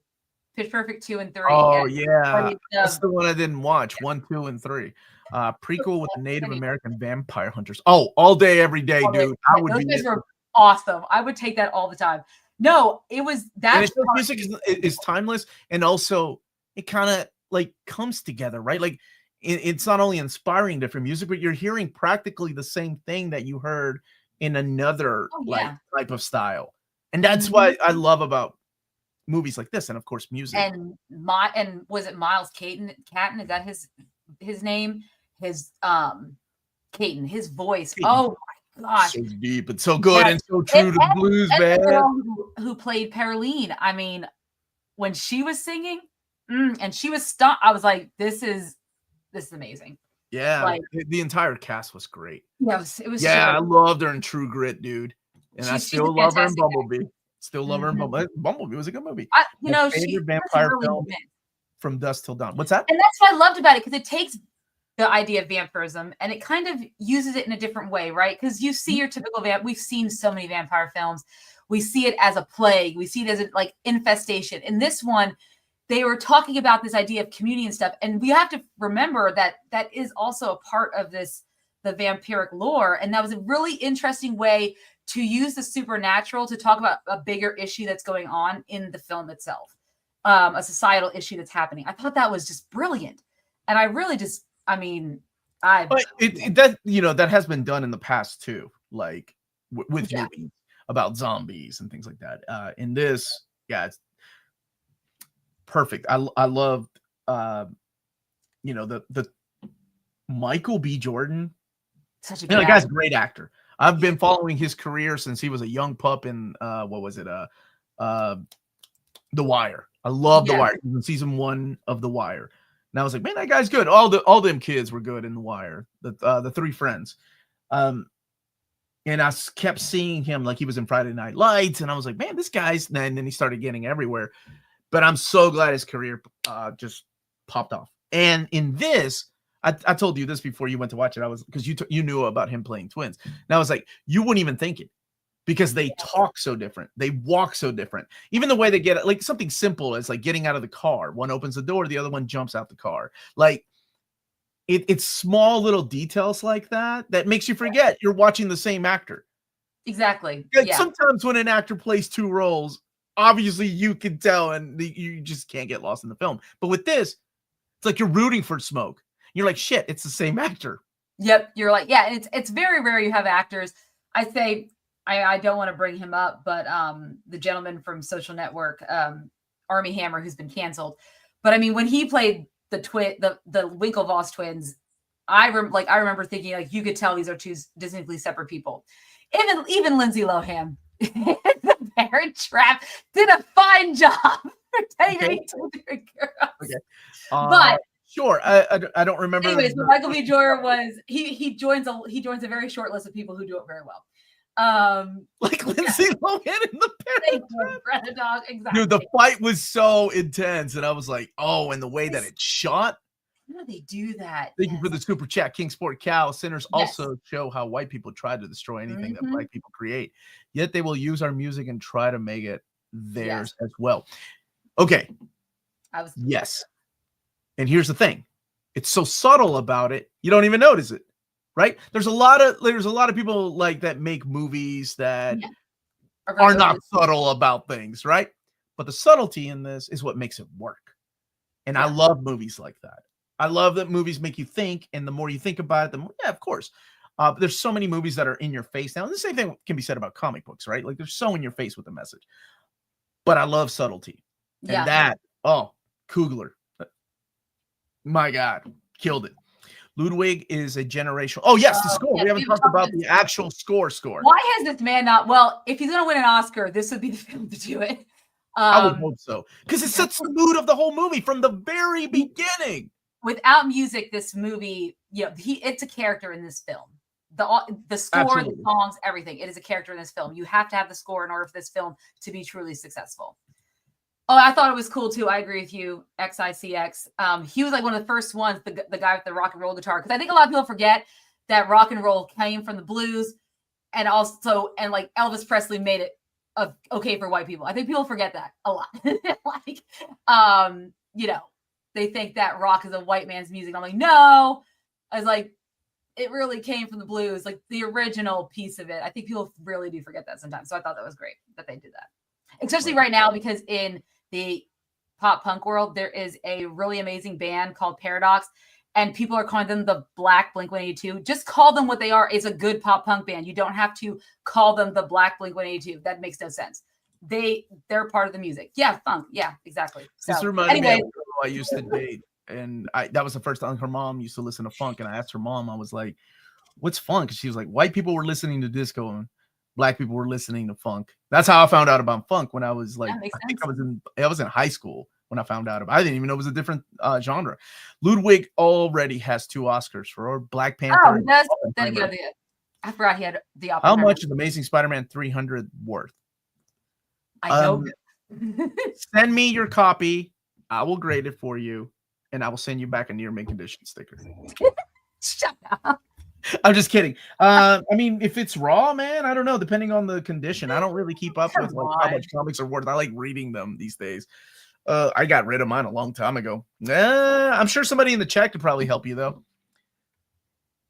Pitch Perfect 2 and 3. Oh, yeah. That's the one I didn't watch. 1, 2, and 3. Prequel with the Native American vampire hunters. Oh, all day, every day, dude. I would those were awesome. I would take that all the time. No, it was that music is timeless, and also it kind of like comes together, right? Like it's not only inspiring different music, but you're hearing practically the same thing that you heard in another type of style, and that's what I love about movies like this, and of course music. And was it Miles Caton? Is that his name? His Caton, his voice. Caton. Oh my gosh, so deep and so good and so true to the blues, man. Who played Pearline? I mean, when she was singing, and she was stunned, I was like, "This is amazing." Yeah, like, the entire cast was great. Yeah, it was. Yeah, I loved her in True Grit, dude, and I still love her in Bumblebee. Still love her in Bumblebee. Bumblebee was a good movie. Favorite vampire film From Dusk Till Dawn. What's that? And that's what I loved about it, because it takes the idea of vampirism and it kind of uses it in a different way, right? Because you see your typical we've seen so many vampire films. We see it as a plague. We see it as a like infestation. In this one, they were talking about this idea of community and stuff. And we have to remember that is also a part of the vampiric lore. And that was a really interesting way to use the supernatural to talk about a bigger issue that's going on in the film itself, a societal issue that's happening. I thought that was just brilliant. And I really just, that has been done in the past too, like with movies. about zombies and things like that. In this, yeah, it's perfect. I loved, the Michael B. Jordan. Such a You good know, the guy's a actor. great actor. I've been following his career since he was a young pup in what was it? The Wire. I love The Wire. Season 1 of The Wire. And I was like, man, that guy's good. All them kids were good in The Wire. The three friends. And I kept seeing him like he was in Friday Night Lights, and I was like, man, this guy's. And then he started getting everywhere. But I'm so glad his career just popped off. And in this, I told you this before you went to watch it. I was because you knew about him playing twins. And I was like, you wouldn't even think it because they talk so different. They walk so different. Even the way they get it, like something simple as like getting out of the car. One opens the door, the other one jumps out the car. Like it's small little details like that makes you forget you're watching the same actor. Exactly. Like sometimes when an actor plays two roles, obviously you can tell and you just can't get lost in the film. But with this, it's like you're rooting for Smoke. You're like, shit, it's the same actor. Yep. You're like, yeah, it's very rare you have actors. I say, I don't want to bring him up, but the gentleman from Social Network, Armie Hammer, who's been canceled. But I mean, when he played the Winklevoss twins, I remember thinking like you could tell these are two distinctly separate people. Even Lindsay Lohan, The Parent Trap, did a fine job for dating children girls. Okay. But sure, I don't remember. Anyways, so Michael B. Jordan was he joins a very short list of people who do it very well. Like Lindsay Lohan in The Parent Trap. Dog, exactly. Dude, the fight was so intense, and I was like, oh, and the way that it's shot. How do they do that? Thank you for the super chat, King Sport Cow. Sinners also show how white people try to destroy anything that black people create. Yet they will use our music and try to make it theirs as well. Okay. Yes. And here's the thing. It's so subtle about it, you don't even notice it. Right? There's a lot of people like that make movies that are not subtle about things, right? But the subtlety in this is what makes it work. And I love movies like that. I love that movies make you think, and the more you think about it, the more, of course. But there's so many movies that are in your face now. And the same thing can be said about comic books, right? Like they're so in your face with the message. But I love subtlety. And that, Kugler. My God, killed it. Ludwig is a generational. Oh, yes, the score. We haven't talked about the actual score. Why has this man not? Well, if he's going to win an Oscar, this would be the film to do it. I would hope so. Because it sets the mood of the whole movie from the very beginning. Without music, this movie, it's a character in this film. The score, Absolutely. The songs, everything. It is a character in this film. You have to have the score in order for this film to be truly successful. Oh, I thought it was cool too. I agree with you, XICX. He was like one of the first ones, the guy with the rock and roll guitar. Because I think a lot of people forget that rock and roll came from the blues, and like Elvis Presley made it okay for white people. I think people forget that a lot. They think that rock is a white man's music. I'm like, no. I was like, it really came from the blues, like the original piece of it. I think people really do forget that sometimes. So I thought that was great that they did that. Especially right now, because in the pop punk world, there is a really amazing band called Paradox, and people are calling them the Black Blink-182. Just call them what they are. It's a good pop punk band. You don't have to call them the Black Blink-182. That makes no sense. They're part of the music. Yeah, funk. Yeah, exactly. So, this reminded me of a girl I used to date, and that was the first time her mom used to listen to funk, and I asked her mom, I was like, what's funk? She was like, white people were listening to disco and black people were listening to funk. That's how I found out about funk when I was like, I think I was in high school when I found out about it. I didn't even know it was a different genre. Ludwig already has 2 Oscars for Black Panther. Oh, I forgot he had the Oppenheimer. How much is Amazing Spider-Man 300 worth? I know. Send me your copy. I will grade it for you, and I will send you back a near mint condition sticker. Shut up. I'm just kidding. I mean, if it's raw, man, I don't know. Depending on the condition, I don't really keep up with like how much comics are worth. I like reading them these days. I got rid of mine a long time ago. I'm sure somebody in the chat could probably help you though.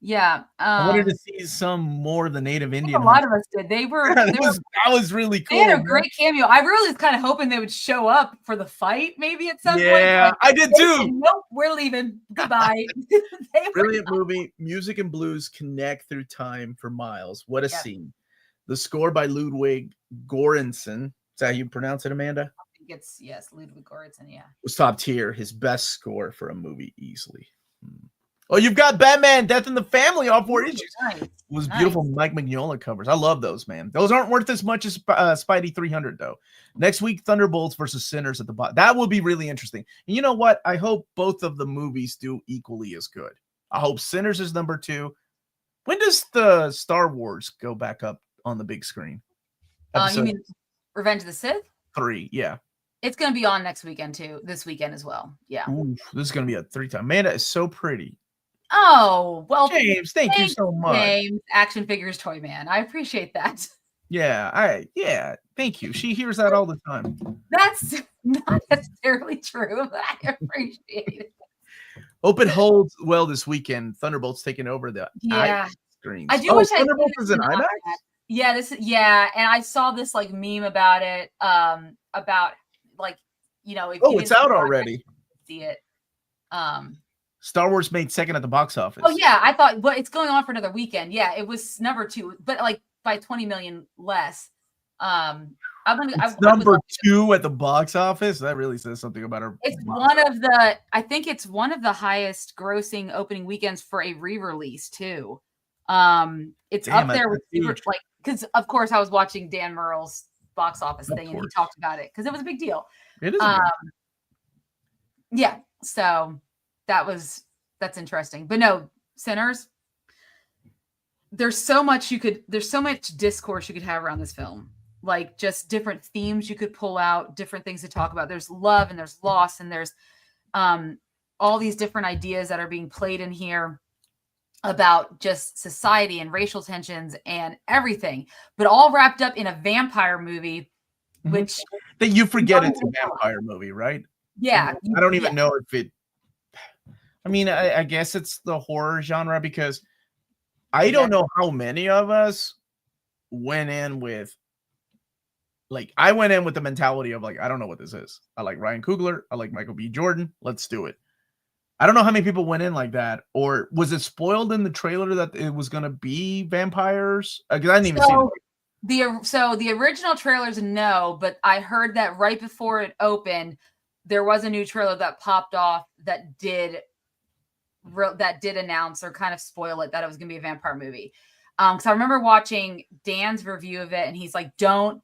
Yeah. I wanted to see some more of the Native Indian. A lot of us did. That was really cool. They had a great cameo. I really was kind of hoping they would show up for the fight, maybe at some point. Yeah, I did too. Said, nope, we're leaving. Goodbye. Brilliant movie. Music and blues connect through time for miles. What a scene. The score by Ludwig Göransson. Is that how you pronounce it, Amanda? I think it's, yes, Ludwig Göransson, yeah. Was top tier. His best score for a movie easily. Oh, you've got Batman, Death in the Family, all 4 issues. Nice. It was beautiful Mike Mignola covers. I love those, man. Those aren't worth as much as Spidey 300, though. Next week, Thunderbolts versus Sinners at the bottom. That will be really interesting. And you know what? I hope both of the movies do equally as good. I hope Sinners is number 2. When does the Star Wars go back up on the big screen? You mean Revenge of the Sith? 3, yeah. It's going to be on next weekend, too. This weekend as well. Yeah. Ooh, this is going to be a 3-time. Amanda is so pretty. Oh, well, James, thank you so much. James, Action Figures Toy Man. I appreciate that. Yeah, thank you. She hears that all the time. That's not necessarily true, but I appreciate it. Hope it holds well this weekend. Thunderbolts taking over the IMAX screens. I do wish Thunderbolts is in IMAX? Yeah, and I saw this like meme about it, about like, you know, if it's out already. See it. Star Wars made second at the box office. Oh yeah, I thought, well, it's going on for another weekend. Yeah, it was number 2, but like by 20 million less. Number 2 at the box office. That really says something about our. It's I think it's one of the highest grossing opening weekends for a re-release too. It's up there with like, because of course I was watching Dan Murrell's box office thing and he talked about it because it was a big deal. It is. Yeah, so that's interesting. But no, Sinners. There's so much discourse you could have around this film. Like just different themes you could pull out, different things to talk about. There's love and there's loss and there's all these different ideas that are being played in here about just society and racial tensions and everything, but all wrapped up in a vampire movie, which that you forget it's a vampire movie, right? Yeah. I don't even know if it. I mean, I guess it's the horror genre because I don't know how many of us went in with. Like, I went in with the mentality of, like, I don't know what this is. I like Ryan Coogler. I like Michael B. Jordan. Let's do it. I don't know how many people went in like that. Or was it spoiled in the trailer that it was going to be vampires? Because I didn't even see it. So the original trailers, no. But I heard that right before it opened, there was a new trailer that popped off that did announce or kind of spoil it, that it was going to be a vampire movie. Because I remember watching Dan's review of it, and he's like, don't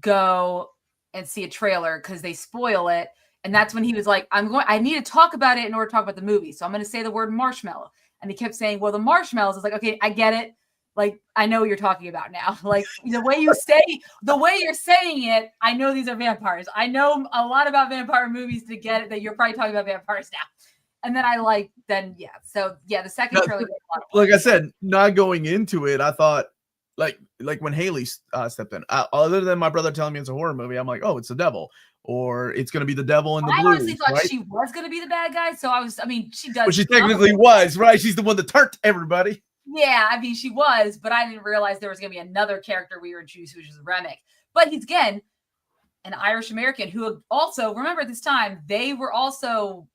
go and see a trailer because they spoil it. And that's when he was like, I need to talk about it in order to talk about the movie. So I'm going to say the word marshmallow. And he kept saying, well, the marshmallows. I was like, okay, I get it. Like, I know what you're talking about now. Like the way you're saying it, I know these are vampires. I know a lot about vampire movies to get it that you're probably talking about vampires now. And then the second trailer. Like I said, not going into it, I thought, like when Haley stepped in, other than my brother telling me it's a horror movie, I'm like, oh, it's the devil, or it's going to be the devil in the blues. I honestly thought she was going to be the bad guy. So she does. But she technically was, right? She's the one that turned everybody. Yeah, I mean, she was, but I didn't realize there was going to be another character we were introduced, which is Remick. But he's, again, an Irish American who also, remember at this time, they were also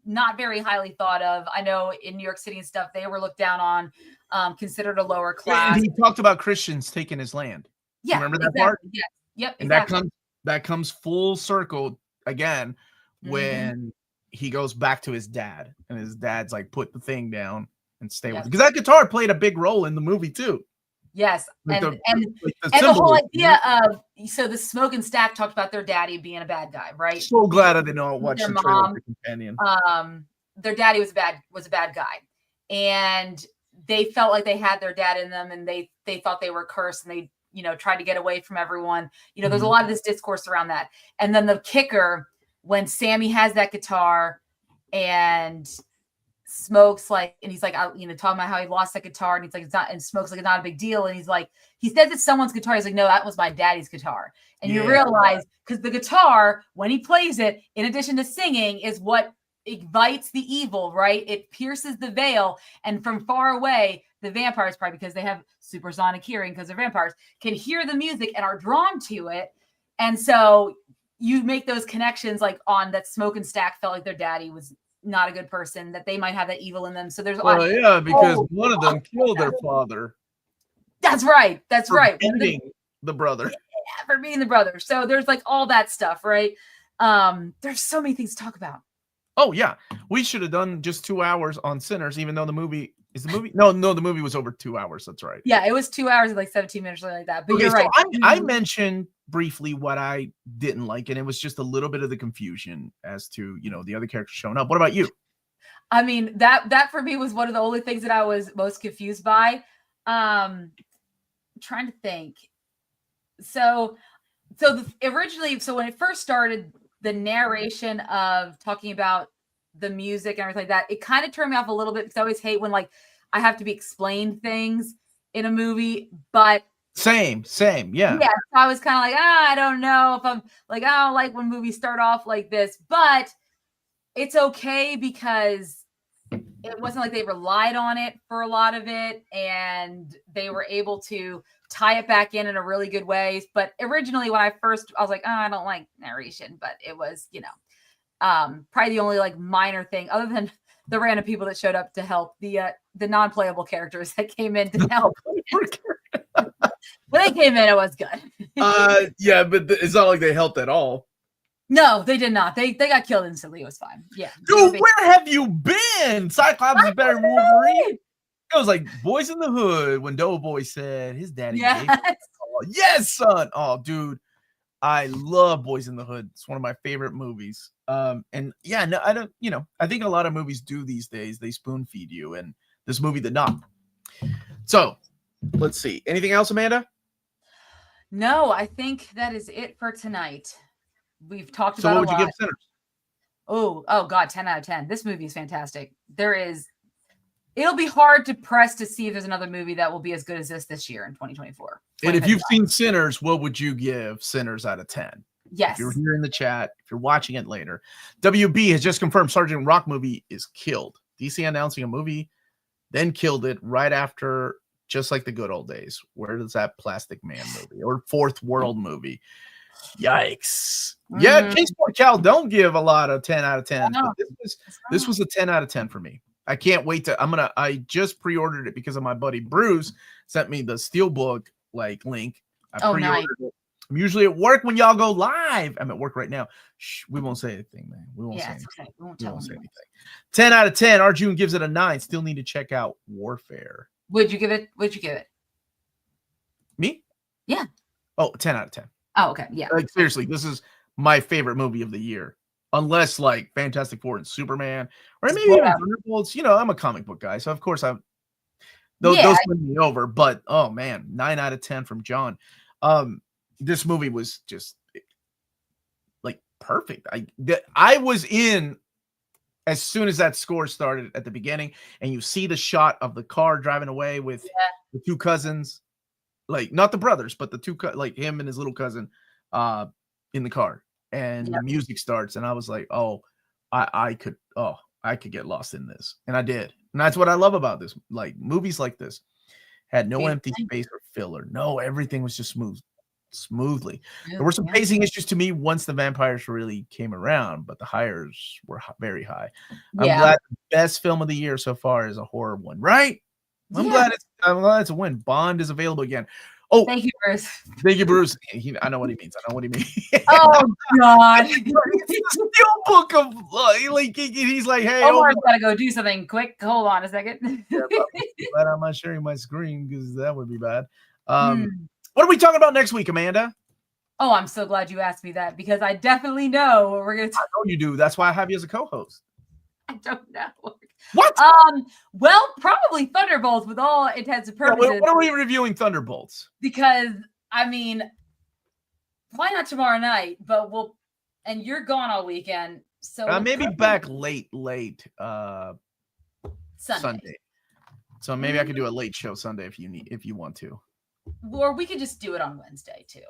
not very highly thought of. I know in New York City and stuff, they were looked down on, considered a lower class. And he talked about Christians taking his land. Yeah, remember that part? Yeah, yep. And exactly. that comes full circle again when he goes back to his dad, and his dad's like, put the thing down and stay with it. Because that guitar played a big role in the movie too. Yes, like the whole idea of, so the Smoke and Stack talked about their daddy being a bad guy, right? So glad I didn't watch the trailer for Companion. Their daddy was a bad guy, and they felt like they had their dad in them, and they thought they were cursed, and they tried to get away from everyone. There's a lot of this discourse around that, and then the kicker when Sammy has that guitar and Smoke's like, and he's like, talking about how he lost that guitar, and he's like, it's not, and Smoke's like, it's not a big deal. And he's like, he says it's someone's guitar. He's like, no, that was my daddy's guitar. And you realize, because the guitar, when he plays it, in addition to singing, is what invites the evil, right? It pierces the veil. And from far away, the vampires, probably because they have supersonic hearing because they're vampires, can hear the music and are drawn to it. And so you make those connections, like on that Smoke and Stack felt like their daddy was not a good person, that they might have that evil in them. So there's because one of them killed their father. That's right. That's right. Beating the brother. Yeah, for being the brother. So there's like all that stuff, right? There's so many things to talk about. Oh yeah, we should have done just 2 hours on Sinners, even though the movie is the movie. No, the movie was over 2 hours. That's right. Yeah, it was 2 hours and like 17 minutes, something like that. But Okay, you're right. So I mentioned briefly what I didn't like, and it was just a little bit of the confusion as to the other characters showing up. What about you? I mean, that for me was one of the only things that I was most confused by. I'm trying to think. So originally, when it first started, the narration of talking about the music and everything like that, it kind of turned me off a little bit because I always hate when like I have to be explained things in a movie. But same, yeah. So I was kind of like, I don't know if I'm like, I don't like when movies start off like this, but it's okay because it wasn't like they relied on it for a lot of it, and they were able to tie it back in a really good way. But originally, when I was like, I don't like narration, but it was, probably the only like minor thing other than the random people that showed up to help, the non-playable characters that came in to help. When they came in, it was good. Yeah, but it's not like they helped at all. No, they did not. They got killed instantly. It was fine. Yeah. Dude, where have you been? Cyclops is better than Wolverine. It was like Boys in the Hood when Doughboy said his daddy. Yes. Yes, son. Oh, dude. I love Boys in the Hood. It's one of my favorite movies. And yeah, no, I don't, I think a lot of movies do these days. They spoon feed you, and this movie did not. So let's see. Anything else, Amanda? No, I think that is it for tonight. We've talked about. So what would you give Sinners? Oh God, 10 out of 10. This movie is fantastic. It'll be hard to press to see if there's another movie that will be as good as this year in 2024. And if you've seen Sinners, what would you give Sinners out of 10? Yes. If you're here in the chat, if you're watching it later, WB has just confirmed Sergeant Rock movie is killed. DC announcing a movie, then killed it right after, just like the good old days. Where does that Plastic Man movie or Fourth World movie? Yikes. Yeah, Kingsport Cal don't give a lot of 10 out of 10. No, this was a 10 out of 10 for me. I can't wait to I just pre-ordered it because of my buddy Bruce sent me the Steelbook link. I pre-ordered it. I'm usually at work when y'all go live. I'm at work right now. Shh, we won't say anything, man. We won't say anything. Okay. We won't say anything. 10 out of 10. Arjun gives it a 9. Still need to check out Warfare. Would you give it? Me? Yeah. Oh, 10 out of 10. Oh, okay. Yeah. Seriously, this is my favorite movie of the year. Unless Fantastic Four and Superman, or maybe Thunderbolts. I'm a comic book guy, so of course those win me over. But oh man, 9 out of 10 from John. This movie was just perfect. I was in as soon as that score started at the beginning, and you see the shot of the car driving away with the two cousins, not the brothers, but the two him and his little cousin, in the car. And the music starts, and I was like, "Oh, I could get lost in this," and I did. And that's what I love about this. Movies like this had no empty space or filler. No, everything was just smoothly. There were some pacing issues to me once the vampires really came around, but the highs were very high. I'm glad the best film of the year so far is a horror one, right? I'm glad it's a win. Bond is available again. Oh, thank you, Bruce. Thank you, Bruce. I know what he means. Oh God! It's a Steelbook of he's like, hey, Omar's gotta go do something quick. Hold on a second. But I'm not sharing my screen because that would be bad. What are we talking about next week, Amanda? Oh, I'm so glad you asked me that because I definitely know what we're gonna. I know you do. That's why I have you as a co-host. I don't know. What? Well, probably Thunderbolts with all intents and purposes. What are we reviewing Thunderbolts? Because why not tomorrow night? But and you're gone all weekend, so maybe back late Sunday. So maybe I could do a late show Sunday if you want to. Or we could just do it on Wednesday too.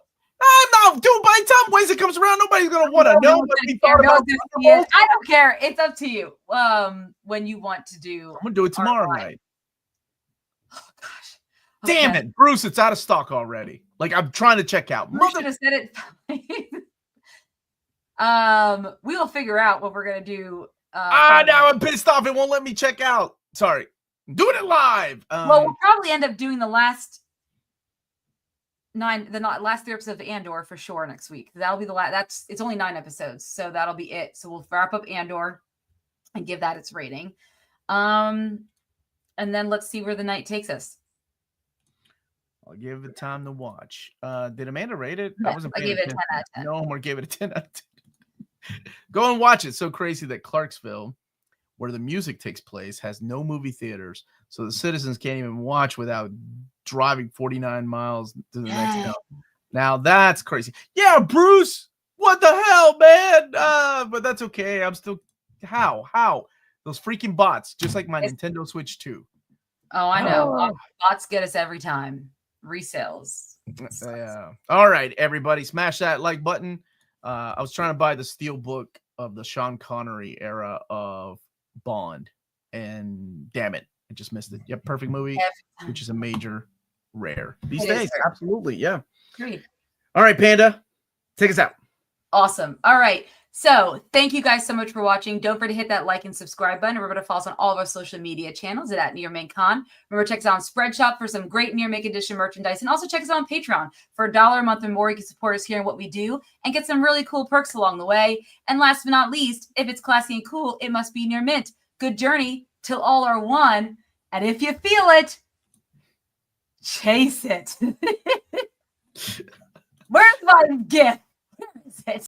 No, dude, by the time Wednesday comes around, nobody's going to want to know what we thought about Thunderbolts. I don't care. It's up to you when you want to do. I'm going to do it tomorrow night. Oh, gosh. Okay. Damn it, Bruce, it's out of stock already. I'm trying to check out. We should have said it. We will figure out what we're going to do. Now I'm pissed off. It won't let me check out. Sorry. I'm doing it live. Well, we'll probably end up doing the last last 3 episodes of Andor for sure next week. That'll be the last. It's only 9 episodes, so that'll be it. So we'll wrap up Andor and give that its rating. And then let's see where the night takes us. I'll give it time to watch. Did Amanda rate it? I gave it a 10 out of 10. No, Omar gave it a 10 out of 10. Go and watch it. It's so crazy that Clarksville, where the music takes place, has no movie theaters. So the citizens can't even watch without driving 49 miles to the next town. Now that's crazy. Yeah, Bruce, what the hell, man? But that's okay. I'm still how those freaking bots, just like my Nintendo Switch 2. Oh, I know. Bots get us every time. Resales. Yeah. All right, everybody, smash that like button. I was trying to buy the steel book of the Sean Connery era of Bond, and damn it, I just missed it. Yep, perfect movie, which is a major rare these days. Absolutely, yeah. Great. All right, Panda, take us out. Awesome. All right. So thank you guys so much for watching. Don't forget to hit that like and subscribe button. Remember to follow us on all of our social media channels at nearmintcon. Remember to check us out on Spreadshop for some great Near Mint Edition merchandise. And also check us out on Patreon for $1 a month or more. You can support us here in what we do and get some really cool perks along the way. And last but not least, if it's classy and cool, it must be Near Mint. Good journey till all are one. And if you feel it, chase it. Where's my gift? Where is it?